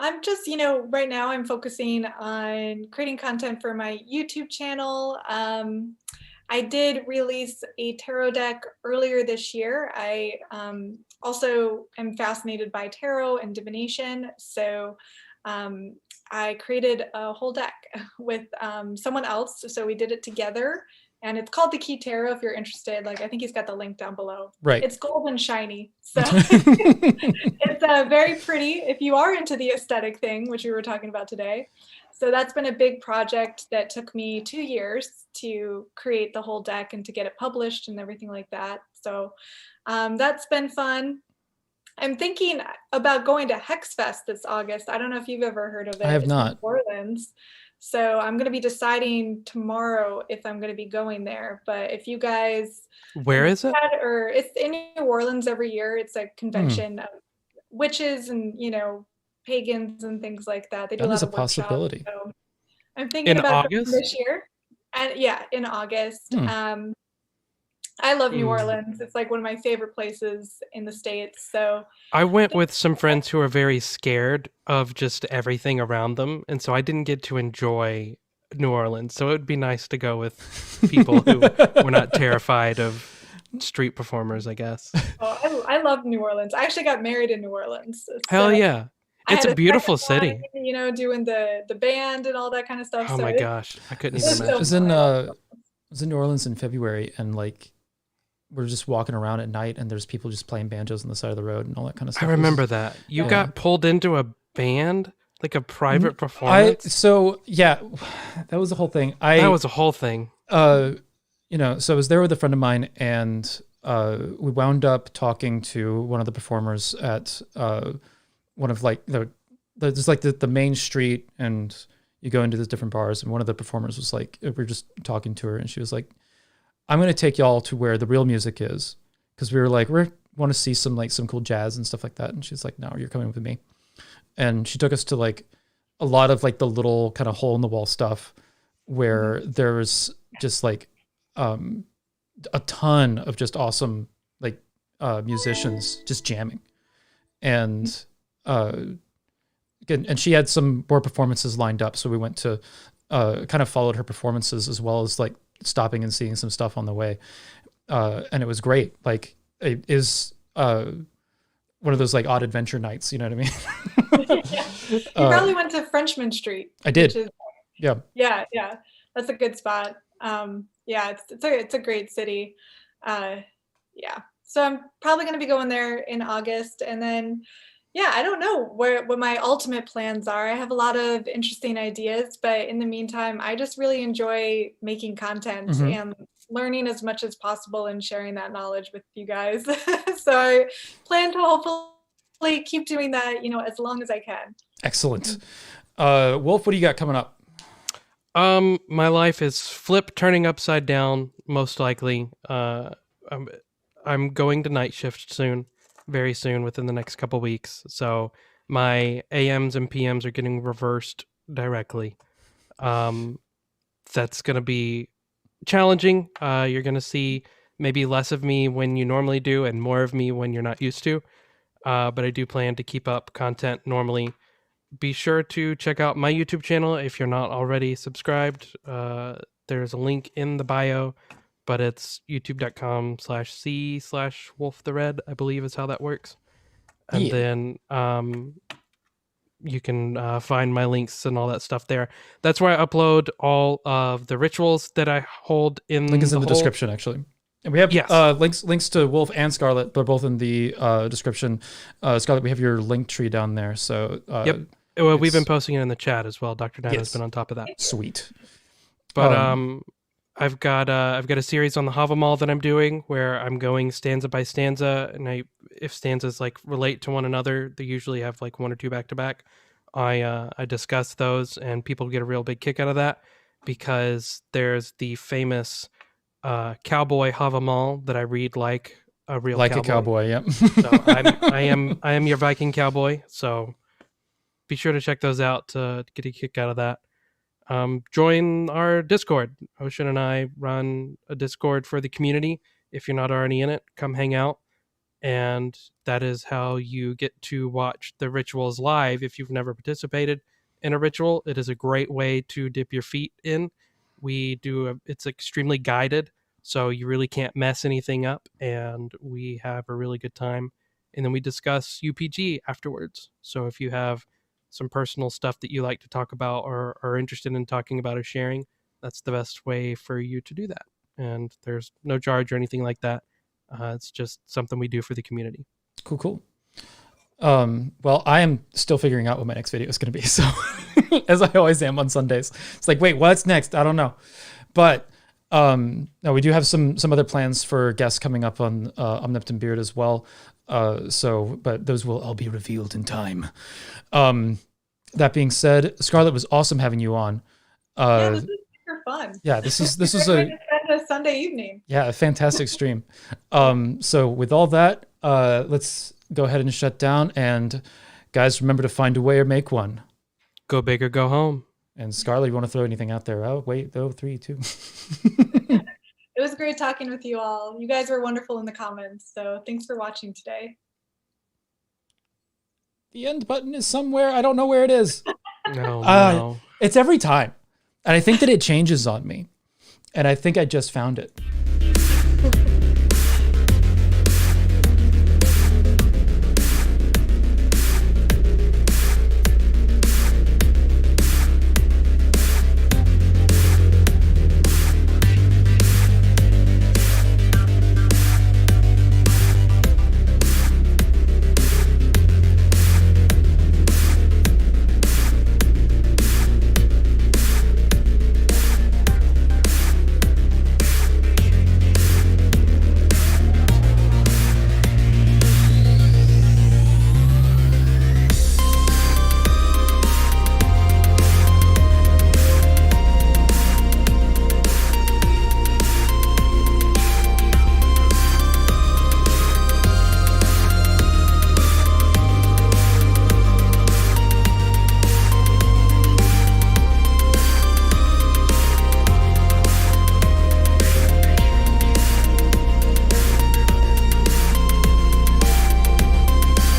I'm just, right now I'm focusing on creating content for my YouTube channel. I did release a tarot deck earlier this year. I also am fascinated by tarot and divination. So I created a whole deck with someone else. So we did it together. And it's called The Key Tarot if you're interested. I think he's got the link down below. Right. It's gold and shiny. So it's very pretty if you are into the aesthetic thing, which we were talking about today. So that's been a big project that took me 2 years to create the whole deck and to get it published and everything like that. So that's been fun. I'm thinking about going to Hexfest this August. I don't know if you've ever heard of it. I have not. In New Orleans. So I'm going to be deciding tomorrow if I'm going to be going there. But if you guys... Where is it? Or it's in New Orleans every year. It's a convention of witches and, pagans and things like that. They do a lot of workshops. That is a possibility. So I'm thinking about August? This year. And yeah, in August. I love New Orleans. It's one of my favorite places in the States. So I went with some friends who are very scared of just everything around them. And so I didn't get to enjoy New Orleans. So it would be nice to go with people who were not terrified of street performers, I guess. Oh, I love New Orleans. I actually got married in New Orleans. So hell yeah. It's a beautiful city. Doing the band and all that kind of stuff. Oh my gosh. I couldn't even imagine. I was in New Orleans in February and we're just walking around at night and there's people just playing banjos on the side of the road and all that kind of stuff. I remember that. You got pulled into a band, like a private performance? So that was the whole thing. That was a whole thing. So I was there with a friend of mine and we wound up talking to one of the performers at one of the main street and you go into these different bars and one of the performers was we were just talking to her and she was like, I'm going to take y'all to where the real music is. Cause we were we want to see some cool jazz and stuff like that. And she's like, no, you're coming with me. And she took us to a lot of the little kind of hole in the wall stuff where there was just a ton of just awesome musicians just jamming. And and she had some more performances lined up. So we went to kind of followed her performances as well as stopping and seeing some stuff on the way. And it was great. It is one of those like odd adventure nights. You know what I mean? Yeah. You probably went to Frenchman Street. I did. Yeah. That's a good spot. Yeah, it's a great city. Yeah. So I'm probably going to be going there in August, and then, yeah, I don't know what my ultimate plans are. I have a lot of interesting ideas, but in the meantime, I just really enjoy making content and learning as much as possible and sharing that knowledge with you guys. So I plan to hopefully keep doing that, as long as I can. Excellent. Wolf, what do you got coming up? My life is turning upside down, most likely. I'm going to night shift soon, very soon, within the next couple weeks. So my AMs and PMs are getting reversed directly. That's going to be challenging. You're going to see maybe less of me when you normally do and more of me when you're not used to. But I do plan to keep up content normally. Be sure to check out my YouTube channel if you're not already subscribed. There's a link in the bio, but it's youtube.com/c/wolfthered, I believe is how that works. And then you can find my links and all that stuff there. That's where I upload all of the rituals that I hold in Link is in the description, actually. And we have links to Wolf and Scarlet, but both in the description. Scarlet, we have your link tree down there. So yep. Well, we've been posting it in the chat as well. Dr. Dan has been on top of that. Sweet. But I've got a series on the Havamal that I'm doing where I'm going stanza by stanza, and if stanzas like relate to one another, they usually have like one or two back to back. I discuss those, and people get a real big kick out of that because there's the famous cowboy Havamal that I read like a real cowboy. Yep. So I am your Viking cowboy. So be sure to check those out to get a kick out of that. Join our Discord. Ocean and I run a Discord for the community. If you're not already in it, come hang out. And that is how you get to watch the rituals live. If you've never participated in a ritual, it is a great way to dip your feet in. It's extremely guided, so you really can't mess anything up, and we have a really good time. And then we discuss UPG afterwards. So if you have some personal stuff that you like to talk about or are interested in talking about or sharing, that's the best way for you to do that. And there's no charge or anything like that. It's just something we do for the community. Cool. Well, I am still figuring out what my next video is going to be. So as I always am on Sundays, it's like, wait, what's next? I don't know. But no, we do have some other plans for guests coming up on Omnipotent Beard as well. But those will all be revealed in time. That being said, Scarlet, was awesome having you on. Yeah, this is super fun. Yeah, this is a Sunday evening. Yeah, a fantastic stream. So with all that, let's go ahead and shut down. And guys, remember to find a way or make one. Go big or go home. And Scarlet, you want to throw anything out there? Oh, wait, 3, 2. It was great talking with you all. You guys were wonderful in the comments. So thanks for watching today. The end button is somewhere. I don't know where it is. No. It's every time. And I think that it changes on me. And I think I just found it.